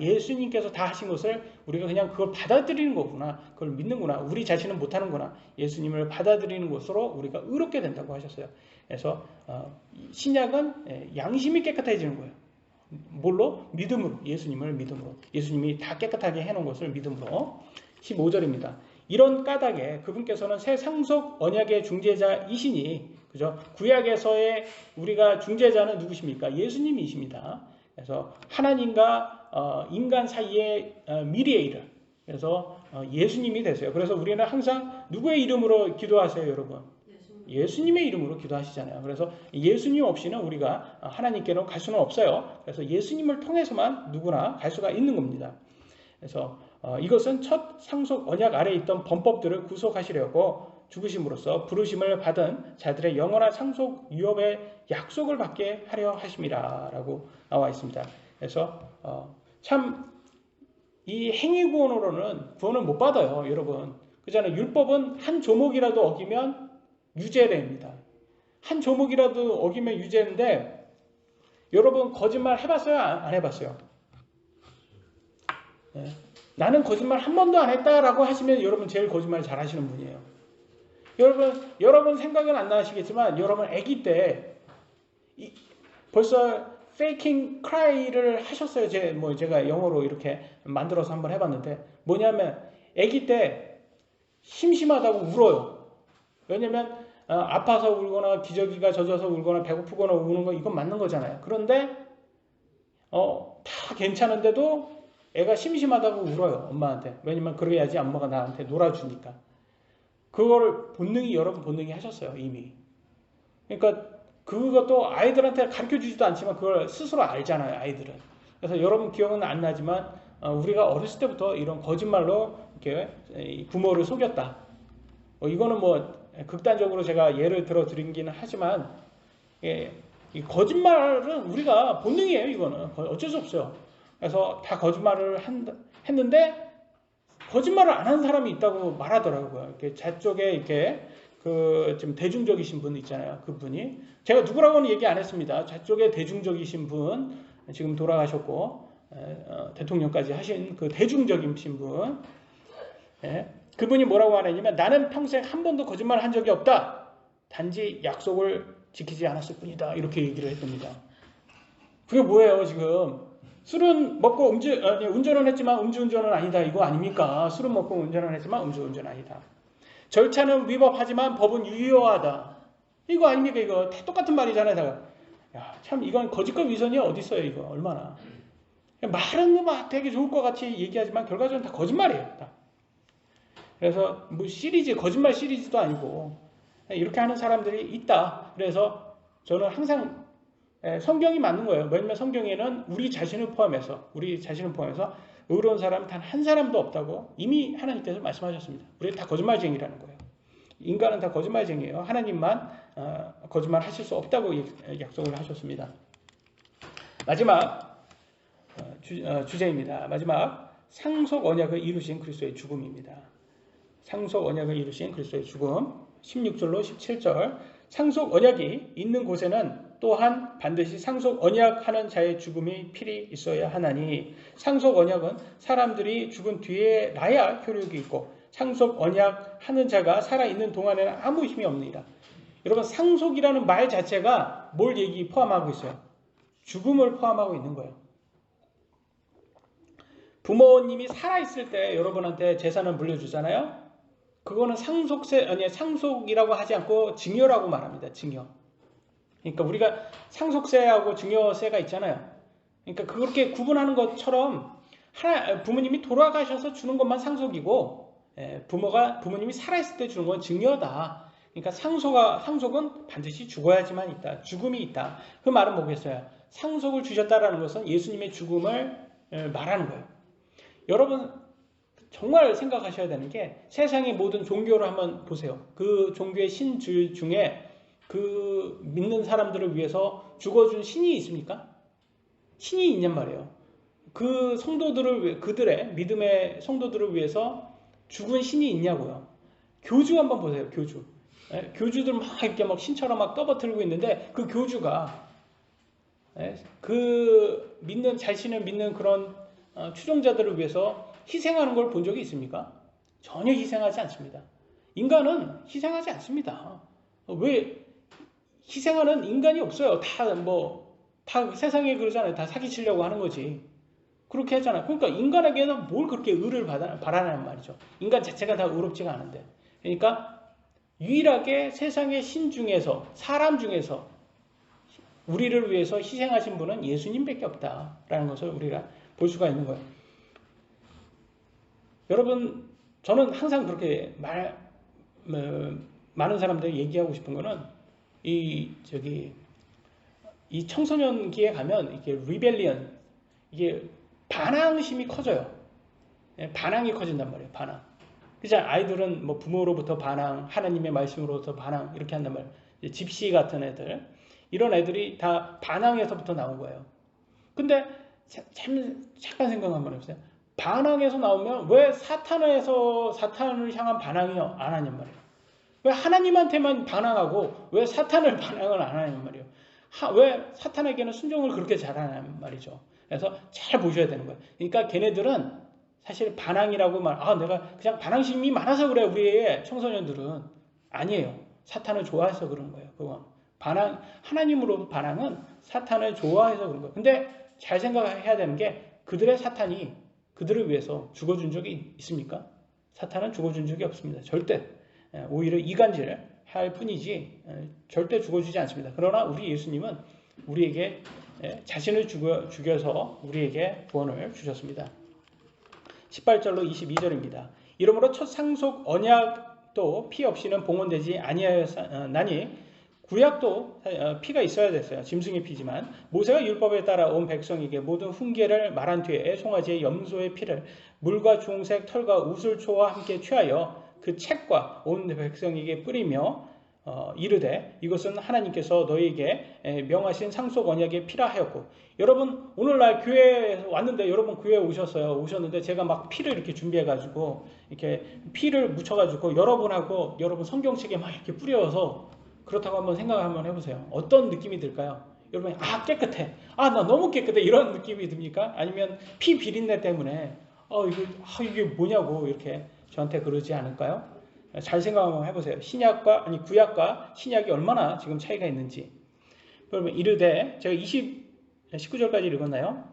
예수님께서 다 하신 것을 우리가 그냥 그걸 받아들이는 거구나. 그걸 믿는구나. 우리 자신은 못하는구나. 예수님을 받아들이는 것으로 우리가 의롭게 된다고 하셨어요. 그래서 신약은 양심이 깨끗해지는 거예요. 뭘로? 믿음으로. 예수님을 믿음으로. 예수님이 다 깨끗하게 해놓은 것을 믿음으로. 15절입니다. 이런 까닭에 그분께서는 새 상속 언약의 중재자이시니, 그죠? 구약에서의 우리가 중재자는 누구십니까? 예수님이십니다. 그래서 하나님과 인간 사이의 미디에이터. 그래서 예수님이 되세요. 그래서 우리는 항상 누구의 이름으로 기도하세요, 여러분? 예수님의 이름으로 기도하시잖아요. 그래서 예수님 없이는 우리가 하나님께로 갈 수는 없어요. 그래서 예수님을 통해서만 누구나 갈 수가 있는 겁니다. 그래서 이것은 첫 상속 언약 아래에 있던 범법들을 구속하시려고 죽으심으로써 부르심을 받은 자들의 영원한 상속 유업의 약속을 받게 하려 하심이라 라고 나와 있습니다. 그래서 참 이 행위 구원으로는 구원을 못 받아요. 여러분. 그잖아요. 율법은 한 조목이라도 어기면 유죄됩니다. 한 조목이라도 어기면 유죄인데 여러분 거짓말 해봤어요? 안 해봤어요? 네. 나는 거짓말 한 번도 안 했다라고 하시면 여러분 제일 거짓말 잘 하시는 분이에요. 여러분 생각은 안 나시겠지만 여러분 아기 때 벌써 faking cry를 하셨어요. 제가 영어로 이렇게 만들어서 한번 해봤는데 뭐냐면 아기 때 심심하다고 울어요. 왜냐면 아파서 울거나 기저귀가 젖어서 울거나 배고프거나 우는 거 이건 맞는 거잖아요. 그런데 다 괜찮은데도 애가 심심하다고 울어요. 엄마한테. 왜냐면 그래야지 엄마가 나한테 놀아주니까. 그걸 여러분 본능이 하셨어요. 이미. 그러니까 그것도 아이들한테 가르쳐주지도 않지만 그걸 스스로 알잖아요. 아이들은. 그래서 여러분 기억은 안 나지만 우리가 어렸을 때부터 이런 거짓말로 이렇게 부모를 속였다. 이거는 뭐 극단적으로 제가 예를 들어 드리기는 하지만 이 거짓말은 우리가 본능이에요. 이거는 어쩔 수 없어요. 그래서 다 거짓말을 했는데 거짓말을 안 한 사람이 있다고 말하더라고요. 이렇게 저쪽에 이렇게 좀 대중적이신 분 있잖아요. 그분이 제가 누구라고는 얘기 안 했습니다. 저쪽에 대중적이신 분 지금 돌아가셨고 대통령까지 하신 그 대중적이신 분, 그분이 뭐라고 하냐면 나는 평생 한 번도 거짓말을 한 적이 없다. 단지 약속을 지키지 않았을 뿐이다. 이렇게 얘기를 했답니다. 그게 뭐예요 지금? 술은 먹고 운전은 했지만 음주운전은 아니다. 이거 아닙니까? 술은 먹고 운전은 했지만 음주운전 아니다. 절차는 위법하지만 법은 유효하다. 이거 아닙니까? 이거 다 똑같은 말이잖아요. 야, 참 이건 거짓과 위선이 어디 있어요? 이거 얼마나? 말은 막 되게 좋을 것 같이 얘기하지만 결과적으로 다 거짓말이에요. 다. 그래서 뭐 거짓말 시리즈도 아니고 이렇게 하는 사람들이 있다. 그래서 저는 항상 성경이 맞는 거예요. 왜냐면 성경에는 우리 자신을 포함해서 의로운 사람 단 한 사람도 없다고 이미 하나님께서 말씀하셨습니다. 우리 다 거짓말쟁이라는 거예요. 인간은 다 거짓말쟁이에요. 하나님만 거짓말 하실 수 없다고 약속을 하셨습니다. 마지막 주제입니다. 마지막 상속 언약을 이루신 그리스도의 죽음입니다. 상속 언약을 이루신 그리스도의 죽음 16절로 17절 상속 언약이 있는 곳에는 또한 반드시 상속 언약하는 자의 죽음이 필히 있어야 하나니 상속 언약은 사람들이 죽은 뒤에 나야 효력이 있고 상속 언약하는 자가 살아있는 동안에는 아무 힘이 없느니라. 여러분 상속이라는 말 자체가 뭘 포함하고 있어요? 죽음을 포함하고 있는 거예요. 부모님이 살아있을 때 여러분한테 재산을 물려주잖아요. 그거는 상속이라고 하지 않고 증여라고 말합니다. 증여. 그러니까 우리가 상속세하고 증여세가 있잖아요. 그러니까 그렇게 구분하는 것처럼 부모님이 돌아가셔서 주는 것만 상속이고 부모님이 살아있을 때 주는 건 증여다. 그러니까 상속은 반드시 죽어야지만 있다. 죽음이 있다. 그 말은 뭐겠어요? 상속을 주셨다라는 것은 예수님의 죽음을 말하는 거예요. 여러분 정말 생각하셔야 되는 게 세상의 모든 종교를 한번 보세요. 그 종교의 신들 중에 그 믿는 사람들을 위해서 죽어준 신이 있습니까? 신이 있냔 말이에요. 그 그들의 믿음의 성도들을 위해서 죽은 신이 있냐고요. 교주 한번 보세요. 교주. 교주들 막 이렇게 막 신처럼 막 떠받들고 있는데 그 교주가 그 자신을 믿는 그런 추종자들을 위해서 희생하는 걸 본 적이 있습니까? 전혀 희생하지 않습니다. 인간은 희생하지 않습니다. 왜 희생하는 인간이 없어요. 다 세상에 그러잖아요. 다 사기치려고 하는 거지. 그렇게 하잖아요. 그러니까 인간에게는 뭘 그렇게 의를 바라냐는 말이죠. 인간 자체가 다 의롭지가 않은데. 그러니까 유일하게 세상의 신 중에서 사람 중에서 우리를 위해서 희생하신 분은 예수님밖에 없다라는 것을 우리가 볼 수가 있는 거예요. 여러분 저는 항상 그렇게 많은 사람들이 얘기하고 싶은 거는 이 청소년기에 가면 이게 리벨리언 이게 반항심이 커져요. 반항이 커진단 말이에요. 반항. 그죠? 아이들은 뭐 부모로부터 반항, 하나님의 말씀으로부터 반항 이렇게 한단 말이에요. 집시 같은 애들 이런 애들이 다 반항에서부터 나온 거예요. 근데 잠깐 생각 한번 해보세요. 반항에서 나오면 왜 사탄을 향한 반항이 안 하냔 말이에요. 왜 하나님한테만 반항하고 왜 사탄을 반항을 안 하냔 말이에요. 왜 사탄에게는 순종을 그렇게 잘하냐는 말이죠. 그래서 잘 보셔야 되는 거예요. 그러니까 걔네들은 사실 반항이라고 내가 그냥 반항심이 많아서 그래 우리의 청소년들은 아니에요. 사탄을 좋아해서 그런 거예요. 그건 하나님으로 반항은 사탄을 좋아해서 그런 거예요. 근데 잘 생각해야 되는 게 그들의 사탄이 그들을 위해서 죽어준 적이 있습니까? 사탄은 죽어준 적이 없습니다. 절대. 오히려 이간질을 할 뿐이지 절대 죽어주지 않습니다. 그러나 우리 예수님은 우리에게 자신을 죽여서 우리에게 구원을 주셨습니다. 18절로 22절입니다. 이러므로 첫 상속 언약도 피 없이는 봉헌되지 아니하였나니 구약도 피가 있어야 됐어요. 짐승의 피지만 모세가 율법에 따라 온 백성에게 모든 훈계를 말한 뒤에 송아지의 염소의 피를 물과 주홍색 털과 우슬초와 함께 취하여 그 책과 온 백성에게 뿌리며 이르되 이것은 하나님께서 너희에게 명하신 상속 언약의 피라 하였고. 여러분 오늘날 교회에 왔는데, 여러분 교회에 오셨는데 제가 막 피를 이렇게 준비해 가지고 이렇게 피를 묻혀 가지고 여러분하고 여러분 성경책에 막 이렇게 뿌려서 그렇다고 한번 생각을 한번 해보세요. 어떤 느낌이 들까요? 여러분이 깨끗해, 나 너무 깨끗해, 이런 느낌이 듭니까? 아니면 피 비린내 때문에 이게 뭐냐고 이렇게 저한테 그러지 않을까요? 잘 생각 한번 해보세요. 구약과 신약이 얼마나 지금 차이가 있는지. 그러면 이르되, 제가 19절까지 읽었나요?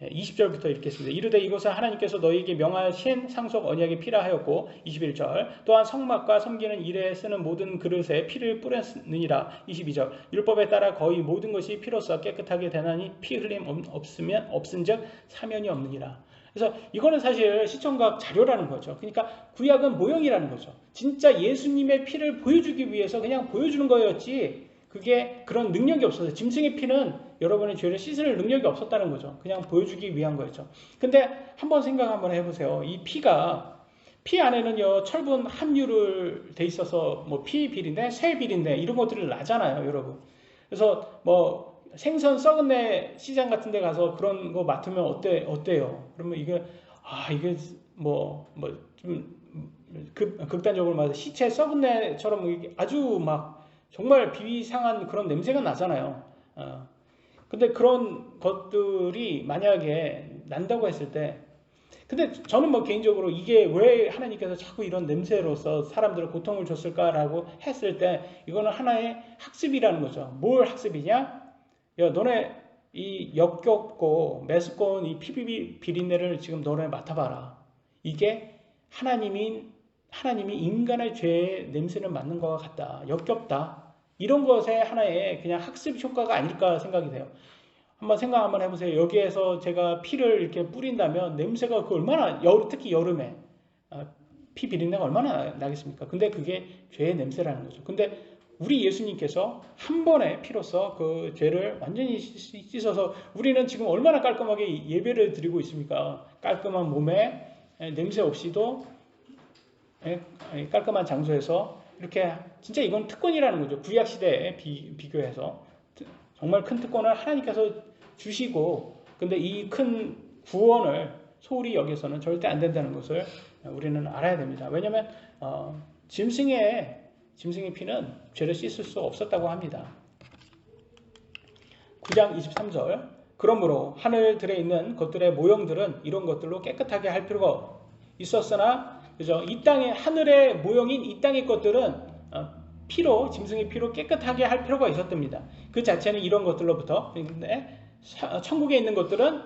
20절부터 읽겠습니다. 이르되 이것은 하나님께서 너희에게 명하신 상속 언약의 피라 하였고, 21절 또한 성막과 섬기는 일에 쓰는 모든 그릇에 피를 뿌렸느니라. 22절 율법에 따라 거의 모든 것이 피로써 깨끗하게 되나니 피 흘림 없은즉 사면이 없느니라. 그래서 이거는 사실 시청각 자료라는 거죠. 그러니까 구약은 모형이라는 거죠. 진짜 예수님의 피를 보여주기 위해서 그냥 보여주는 거였지, 그게 그런 능력이 없어서, 짐승의 피는 여러분의 죄를 씻을 능력이 없었다는 거죠. 그냥 보여주기 위한 거였죠. 근데 한번 생각 한번 해보세요. 이 피 안에는요 철분 함유를 돼 있어서 뭐 피 비린내, 쇠 비린내 이런 것들이 나잖아요, 여러분. 그래서 뭐 생선 썩은 내 시장 같은 데 가서 그런 거 맡으면 어때요? 그러면 이게 좀 극단적으로 말해서 시체 썩은 내처럼 아주 막 정말 비위상한 그런 냄새가 나잖아요. 근데 그런 것들이 만약에 난다고 했을 때, 근데 저는 뭐 개인적으로 이게 왜 하나님께서 자꾸 이런 냄새로서 사람들을 고통을 줬을까라고 했을 때, 이거는 하나의 학습이라는 거죠. 뭘 학습이냐? 야, 너네 이 역겹고 메스꺼운 이 피비 비린내를 지금 너네 맡아봐라. 이게 하나님이 인간의 죄의 냄새를 맡는 것과 같다. 역겹다. 이런 것의 하나의 그냥 학습 효과가 아닐까 생각이 돼요. 한번 생각 한번 해보세요. 여기에서 제가 피를 이렇게 뿌린다면 냄새가 얼마나, 특히 여름에 피 비린내가 얼마나 나겠습니까? 근데 그게 죄의 냄새라는 거죠. 근데 우리 예수님께서 한 번의 피로써 그 죄를 완전히 씻어서, 우리는 지금 얼마나 깔끔하게 예배를 드리고 있습니까? 깔끔한 몸에 냄새 없이도 깔끔한 장소에서 이렇게, 진짜 이건 특권이라는 거죠. 구약 시대에 비교해서 정말 큰 특권을 하나님께서 주시고, 근데 이 큰 구원을 소홀히 여기서는 절대 안 된다는 것을 우리는 알아야 됩니다. 왜냐하면 짐승의 피는 죄를 씻을 수 없었다고 합니다. 9장 23절 그러므로 하늘들에 있는 것들의 모형들은 이런 것들로 깨끗하게 할 필요가 있었으나, 그죠? 이 땅의 하늘의 모형인 이 땅의 것들은 피로, 짐승의 피로 깨끗하게 할 필요가 있었답니다. 그 자체는 이런 것들로부터, 근데 천국에 있는 것들은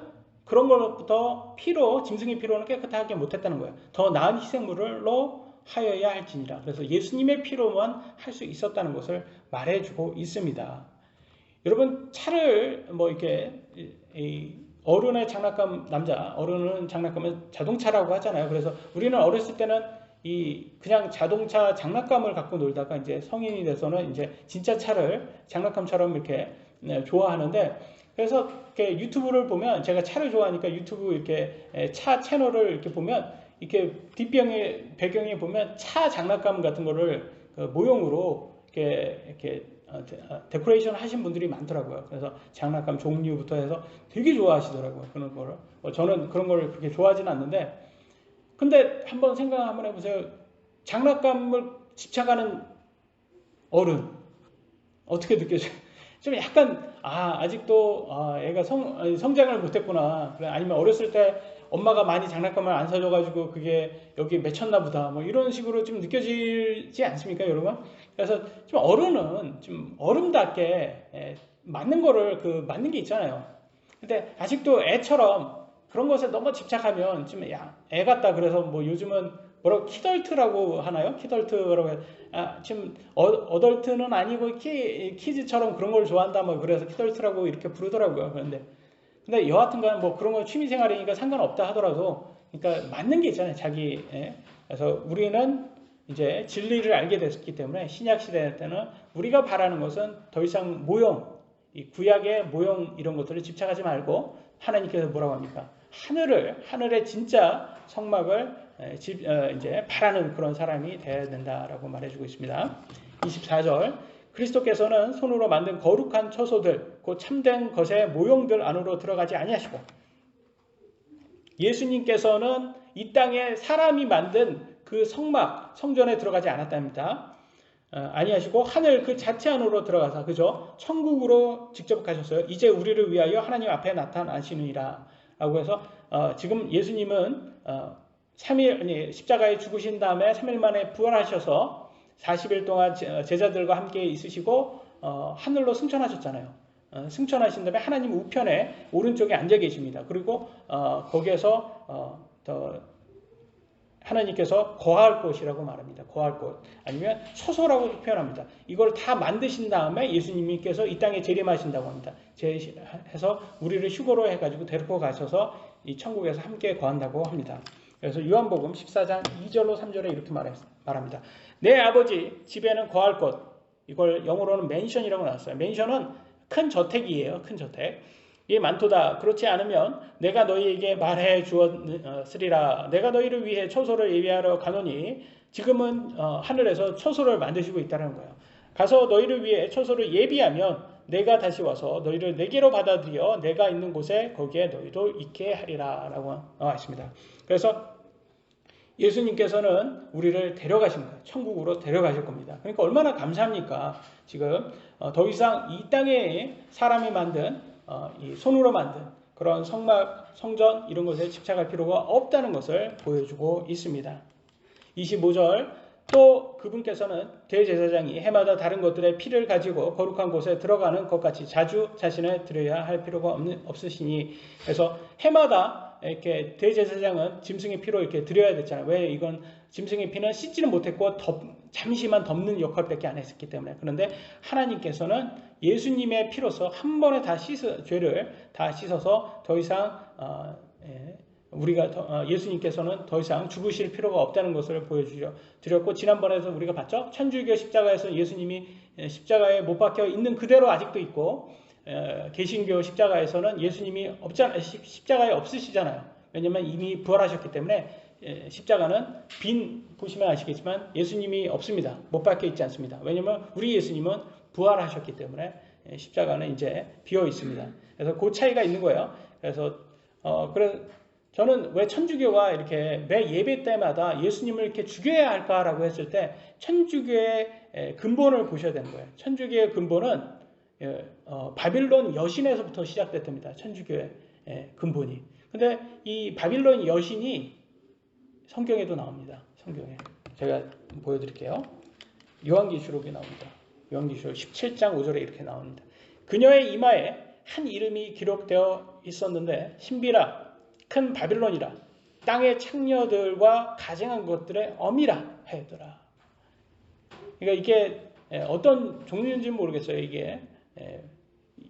그런 것부터 피로, 짐승의 피로는 깨끗하게 못했다는 거예요. 더 나은 희생물로 하여야 할지니라. 그래서 예수님의 피로만 할 수 있었다는 것을 말해주고 있습니다. 여러분, 차를 어른의 장난감, 어른은 장난감은 자동차라고 하잖아요. 그래서 우리는 어렸을 때는 그냥 자동차 장난감을 갖고 놀다가 이제 성인이 돼서는 이제 진짜 차를 장난감처럼 이렇게 좋아하는데, 그래서 이렇게 유튜브를 보면, 제가 차를 좋아하니까 유튜브 이렇게 차 채널을 이렇게 보면, 이렇게 배경에 보면 차 장난감 같은 거를 모형으로 이렇게 데코레이션 하신 분들이 많더라고요. 그래서 장난감 종류부터 해서 되게 좋아하시더라고요. 그런 거를. 저는 그런 걸 그렇게 좋아하지는 않는데, 근데 한번 생각 한번 해보세요. 장난감을 집착하는 어른 어떻게 느껴져요? 좀 약간 아직도 애가 성장을 못했구나. 아니면 어렸을 때 엄마가 많이 장난감을 안 사줘가지고 그게 여기 맺혔나 보다. 뭐 이런 식으로 좀 느껴지지 않습니까, 여러분? 그래서 좀 어른은 좀 어른답게 맞는 거를 맞는 게 있잖아요. 근데 아직도 애처럼 그런 것에 너무 집착하면 좀 애 같다. 그래서 뭐 요즘은 키덜트라고 하나요? 키덜트라고 지금 어덜트는 아니고 키즈처럼 그런 걸 좋아한다. 뭐 그래서 키덜트라고 이렇게 부르더라고요. 근데 여하튼간 뭐 그런 거 취미생활이니까 상관없다 하더라도, 그러니까 맞는 게 있잖아요, 자기. 그래서 우리는 이제 진리를 알게 됐기 때문에 신약 시대 때는 우리가 바라는 것은 더 이상 모형, 이 구약의 모형 이런 것들을 집착하지 말고, 하나님께서 뭐라고 합니까? 하늘의 진짜 성막을 이제 바라는 그런 사람이 되어야 된다라고 말해주고 있습니다. 24절 그리스도께서는 손으로 만든 거룩한 처소들 곧 참된 것의 모형들 안으로 들어가지 아니하시고 예수님께서는 이 땅에 사람이 만든 그 성막 성전에 들어가지 않았답니다. 아니하시고 하늘 그 자체 안으로 들어가서 그죠? 천국으로 직접 가셨어요. 이제 우리를 위하여 하나님 앞에 나타나시느니라 라고 해서 지금 예수님은 3일 십자가에 죽으신 다음에 3일 만에 부활하셔서 40일 동안 제자들과 함께 있으시고 하늘로 승천하셨잖아요. 승천하신 다음에 하나님 우편에 오른쪽에 앉아 계십니다. 그리고 거기에서 하나님께서 거할 곳이라고 말합니다. 거할 곳 아니면 처소라고도 표현합니다. 이걸 다 만드신 다음에 예수님께서 이 땅에 재림하신다고 합니다. 해서 우리를 휴거로 해가지고 데리고 가셔서 이 천국에서 함께 거한다고 합니다. 그래서 요한복음 14장 2절로 3절에 이렇게 말합니다. 내 아버지 집에는 거할 곳, 이걸 영어로는 맨션이라고 나왔어요. 맨션은 큰 저택이에요. 큰 저택. 이게 많도다. 그렇지 않으면 내가 너희에게 말해 주었으리라. 내가 너희를 위해 처소를 예비하러 가노니 지금은 하늘에서 처소를 만드시고 있다는 거예요. 가서 너희를 위해 처소를 예비하면 내가 다시 와서 너희를 내게로 받아들여 내가 있는 곳에 거기에 너희도 있게 하리라 라고 나와있습니다. 그래서 예수님께서는 우리를 데려가신 거예요. 천국으로 데려가실 겁니다. 그러니까 얼마나 감사합니까? 지금 더 이상 이 땅에 사람이 만든 이 손으로 만든 그런 성막, 성전 이런 것에 집착할 필요가 없다는 것을 보여주고 있습니다. 25절 또 그분께서는 대제사장이 해마다 다른 것들의 피를 가지고 거룩한 곳에 들어가는 것 같이 자주 자신을 드려야 할 필요가 없으시니 그래서 해마다 이렇게 대제사장은 짐승의 피로 이렇게 드려야 됐잖아요. 왜? 이건 짐승의 피는 씻지는 못했고 잠시만 덮는 역할밖에 안 했기 때문에. 그런데 하나님께서는 예수님의 피로서 한 번에 다 죄를 다 씻어서 더 이상 예수님께서는 더 이상 죽으실 필요가 없다는 것을 보여드렸고 지난번에도 우리가 봤죠. 천주교 십자가에서 예수님이 십자가에 못 박혀 있는 그대로 아직도 있고 개신교 십자가에서는 예수님이 십자가에 없으시잖아요. 왜냐하면 이미 부활하셨기 때문에 십자가는 보시면 아시겠지만 예수님이 없습니다. 못 박혀 있지 않습니다. 왜냐하면 우리 예수님은 부활하셨기 때문에 십자가는 이제 비어 있습니다. 그래서 그 차이가 있는 거예요. 그래서 저는 왜 천주교가 이렇게 매 예배 때마다 예수님을 이렇게 죽여야 할까라고 했을 때 천주교의 근본을 보셔야 되는 거예요. 천주교의 근본은 바빌론 여신에서부터 시작됐답니다. 천주교의 근본이. 근데 이 바빌론 여신이 성경에도 나옵니다. 성경에. 제가 보여드릴게요. 요한계시록에 나옵니다. 요한계시록 17장 5절에 이렇게 나옵니다. 그녀의 이마에 한 이름이 기록되어 있었는데 신비라 큰 바빌론이라 땅의 창녀들과 가증한 것들의 어미라 하였더라. 그러니까 이게 어떤 종류인지는 모르겠어요.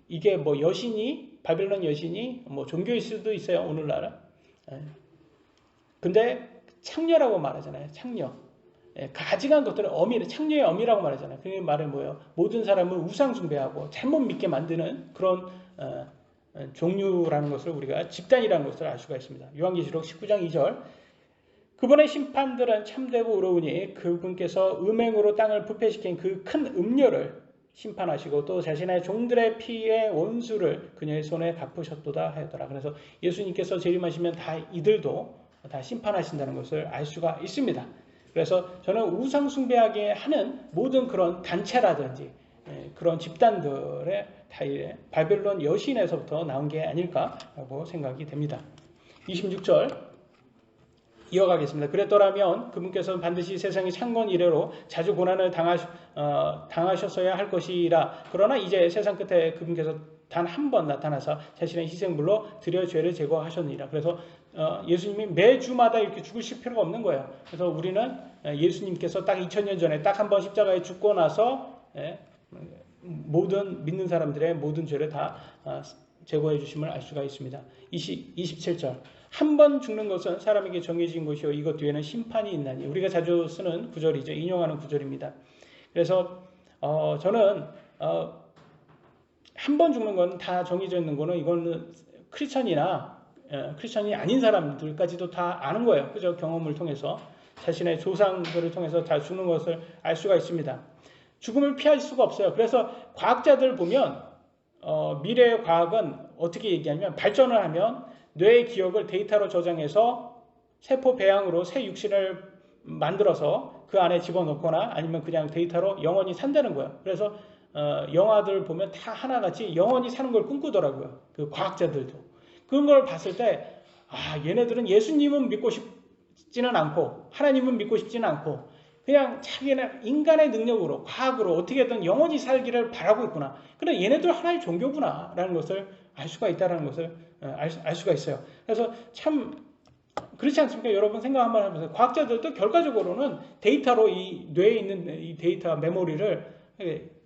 이게 뭐 여신이 바빌론 여신이 뭐 종교일 수도 있어요. 오늘날은. 근데 창녀라고 말하잖아요. 창녀. 가증한 것들은 어미, 창녀의 어미라고 말하잖아요. 그 말은 뭐예요? 모든 사람을 우상 숭배하고 잘못 믿게 만드는 그런 종류라는 것을 우리가 집단이라는 것을 알 수가 있습니다. 요한계시록 19장 2절 그분의 심판들은 참되고 의로우니 그분께서 음행으로 땅을 부패시킨 그 큰 음녀를 심판하시고 또 자신의 종들의 피의 원수를 그녀의 손에 갚으셨도다 하였더라. 그래서 예수님께서 재림하시면 다 이들도 다 심판하신다는 것을 알 수가 있습니다. 그래서 저는 우상 숭배하게 하는 모든 그런 단체라든지 그런 집단들의 바벨론 여신에서부터 나온 게 아닐까라고 생각이 됩니다. 26절 이어가겠습니다. 그랬더라면 그분께서는 반드시 세상의 창건 이래로 자주 고난을 당하셨어야 할 것이라. 그러나 이제 세상 끝에 그분께서 단 한 번 나타나서 자신의 희생물로 드려 죄를 제거하셨느니라. 그래서 예수님이 매주마다 이렇게 죽으실 필요가 없는 거예요. 그래서 우리는 예수님께서 딱 2000년 전에 딱 한 번 십자가에 죽고 나서 모든 믿는 사람들의 모든 죄를 다 제거해 주심을 알 수가 있습니다. 27절 한 번 죽는 것은 사람에게 정해진 것이요 이것 뒤에는 심판이 있나니. 우리가 자주 쓰는 구절이죠. 인용하는 구절입니다. 그래서 저는 한 번 죽는 건 다 정해져 있는 거는 이거는 크리스천이 아닌 사람들까지도 다 아는 거예요. 그죠? 경험을 통해서 자신의 조상들을 통해서 다 죽는 것을 알 수가 있습니다. 죽음을 피할 수가 없어요. 그래서 과학자들 보면 미래의 과학은 어떻게 얘기하냐면 발전을 하면 뇌의 기억을 데이터로 저장해서 세포 배양으로 새 육신을 만들어서 그 안에 집어넣거나 아니면 그냥 데이터로 영원히 산다는 거예요. 그래서 영화들 보면 다 하나같이 영원히 사는 걸 꿈꾸더라고요. 그 과학자들도. 그런 걸 봤을 때 얘네들은 예수님은 믿고 싶지는 않고 하나님은 믿고 싶지는 않고 그냥 자기는 인간의 능력으로 과학으로 어떻게든 영원히 살기를 바라고 있구나. 그래 얘네들 하나의 종교구나 라는 것을 알 수가 있다는 것을 알 수가 있어요. 그래서 참 그렇지 않습니까? 여러분 생각 한번 해보세요. 과학자들도 결과적으로는 데이터로 이 뇌에 있는 이 데이터 메모리를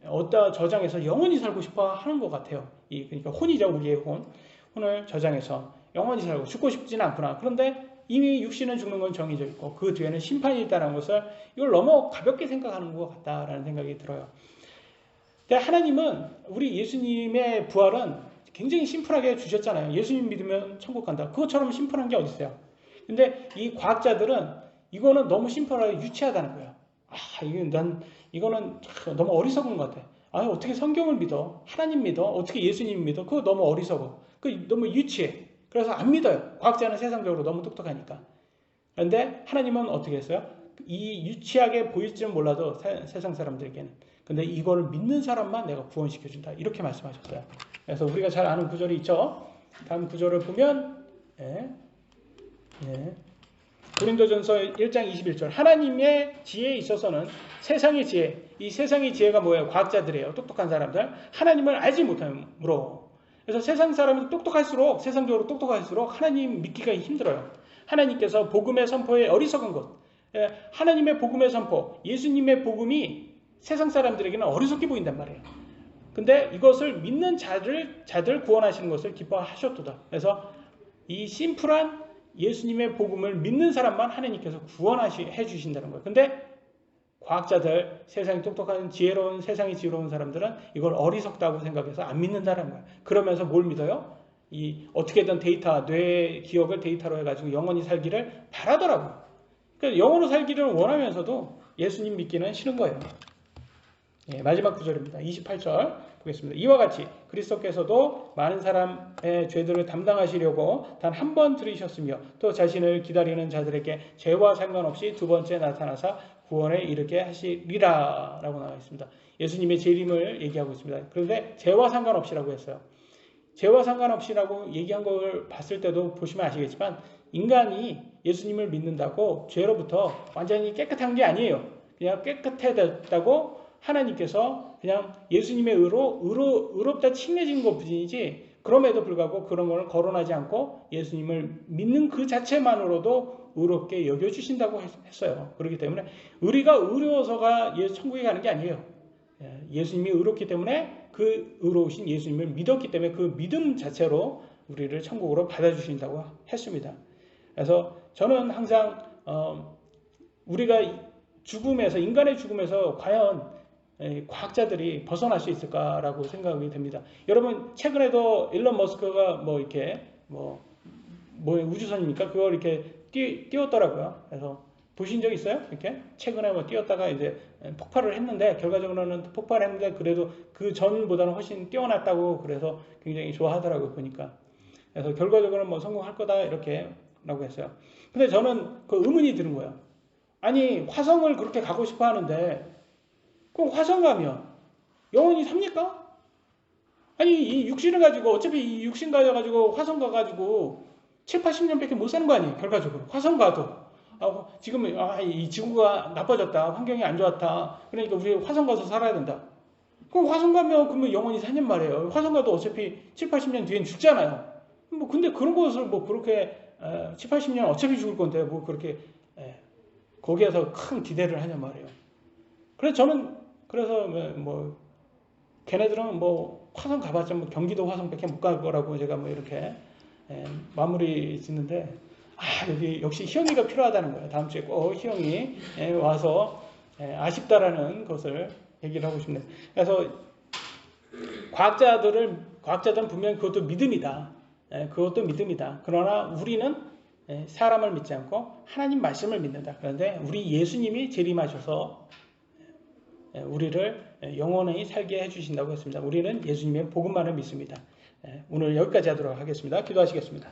어디다 저장해서 영원히 살고 싶어 하는 것 같아요. 그러니까 혼이죠. 우리의 혼을 저장해서 영원히 살고 죽고 싶지는 않구나. 그런데 이미 육신은 죽는 건 정해져 있고 그 뒤에는 심판이 있다는 것을 이걸 너무 가볍게 생각하는 것 같다라는 생각이 들어요. 근데 하나님은 우리 예수님의 부활은 굉장히 심플하게 주셨잖아요. 예수님 믿으면 천국 간다. 그것처럼 심플한 게 어디 있어요? 근데 이 과학자들은 이거는 너무 심플하게 유치하다는 거예요. 이거는 너무 어리석은 것 같아. 어떻게 성경을 믿어? 하나님 믿어? 어떻게 예수님 믿어? 그거 너무 어리석어. 너무 유치해. 그래서 안 믿어요. 과학자는 세상적으로 너무 똑똑하니까. 그런데 하나님은 어떻게 했어요? 이 유치하게 보일지는 몰라도 세상 사람들에게는. 근데 이걸 믿는 사람만 내가 구원시켜준다. 이렇게 말씀하셨어요. 그래서 우리가 잘 아는 구절이 있죠. 다음 구절을 보면 고린도전서 1장 21절 하나님의 지혜에 있어서는 세상의 지혜, 이 세상의 지혜가 뭐예요? 과학자들이에요. 똑똑한 사람들. 하나님을 알지 못하므로. 그래서 세상 사람이 똑똑할수록 세상적으로 똑똑할수록 하나님 믿기가 힘들어요. 하나님께서 복음의 선포에 어리석은 것. 하나님의 복음의 선포, 예수님의 복음이 세상 사람들에게는 어리석게 보인단 말이에요. 근데 이것을 믿는 자들 구원하시는 것을 기뻐하셨도다. 그래서 이 심플한 예수님의 복음을 믿는 사람만 하나님께서 구원해 주신다는 거예요. 근데 과학자들, 세상이 똑똑한 지혜로운 세상이 지혜로운 사람들은 이걸 어리석다고 생각해서 안 믿는다는 거예요. 그러면서 뭘 믿어요? 어떻게든 뇌의 기억을 데이터로 해가지고 영원히 살기를 바라더라고요. 그러니까 영원히 살기를 원하면서도 예수님 믿기는 싫은 거예요. 마지막 구절입니다. 28절 보겠습니다. 이와 같이 그리스도께서도 많은 사람의 죄들을 담당하시려고 단 한 번 들이셨으며 또 자신을 기다리는 자들에게 죄와 상관없이 두 번째 나타나사 구원에 이르게 하시리라 라고 나와 있습니다. 예수님의 재림을 얘기하고 있습니다. 그런데 죄와 상관없이라고 했어요. 죄와 상관없이라고 얘기한 걸 봤을 때도 보시면 아시겠지만 인간이 예수님을 믿는다고 죄로부터 완전히 깨끗한 게 아니에요. 그냥 깨끗해졌다고 하나님께서 그냥 예수님의 의롭다 칭해진 것 뿐이지 그럼에도 불구하고 그런 걸 거론하지 않고 예수님을 믿는 그 자체만으로도 의롭게 여겨주신다고 했어요. 그렇기 때문에 우리가 의로워서가 천국에 가는 게 아니에요. 예수님이 의롭기 때문에 그 의로우신 예수님을 믿었기 때문에 그 믿음 자체로 우리를 천국으로 받아주신다고 했습니다. 그래서 저는 항상 우리가 인간의 죽음에서 과연 과학자들이 벗어날 수 있을까라고 생각이 됩니다. 여러분 최근에도 일론 머스크가 우주선입니까? 그걸 이렇게 띄웠더라고요. 그래서 보신 적 있어요? 이렇게 최근에 띄웠다가 이제 폭발을 했는데 결과적으로는 폭발했는데 그래도 그 전보다는 훨씬 뛰어났다고 그래서 굉장히 좋아하더라고요. 보니까. 그래서 결과적으로는 성공할 거다 이렇게라고 했어요. 근데 저는 그 의문이 드는 거예요. 아니 화성을 그렇게 가고 싶어 하는데 그럼 화성 가면 영원히 삽니까? 아니 이 육신을 가지고 어차피 이 육신 가져가지고 화성 가가지고 7, 80년밖에 못 사는 거 아니에요. 결과적으로 화성 가도 지금 이 지구가 나빠졌다, 환경이 안 좋았다. 그러니까 우리 화성 가서 살아야 된다. 그럼 화성 가면 그러면 영원히 사냔 말이에요. 화성 가도 어차피 7, 80년 뒤엔 죽잖아요. 근데 그런 것을 그렇게 7, 80년 어차피 죽을 건데 그렇게 거기에서 큰 기대를 하냔 말이에요. 그래서 걔네들은 화성 가봤자 경기도 화성밖에 못 갈 거라고 제가 이렇게 마무리 짓는데 여기 역시 희영이가 필요하다는 거예요. 다음 주에 꼭 희영이 와서 아쉽다라는 것을 얘기를 하고 싶네요. 그래서 과학자들은 분명히 그것도 믿음이다. 그것도 믿음이다. 그러나 우리는 사람을 믿지 않고 하나님 말씀을 믿는다. 그런데 우리 예수님이 재림하셔서 우리를 영원히 살게 해주신다고 했습니다. 우리는 예수님의 복음만을 믿습니다. 오늘 여기까지 하도록 하겠습니다. 기도하시겠습니다.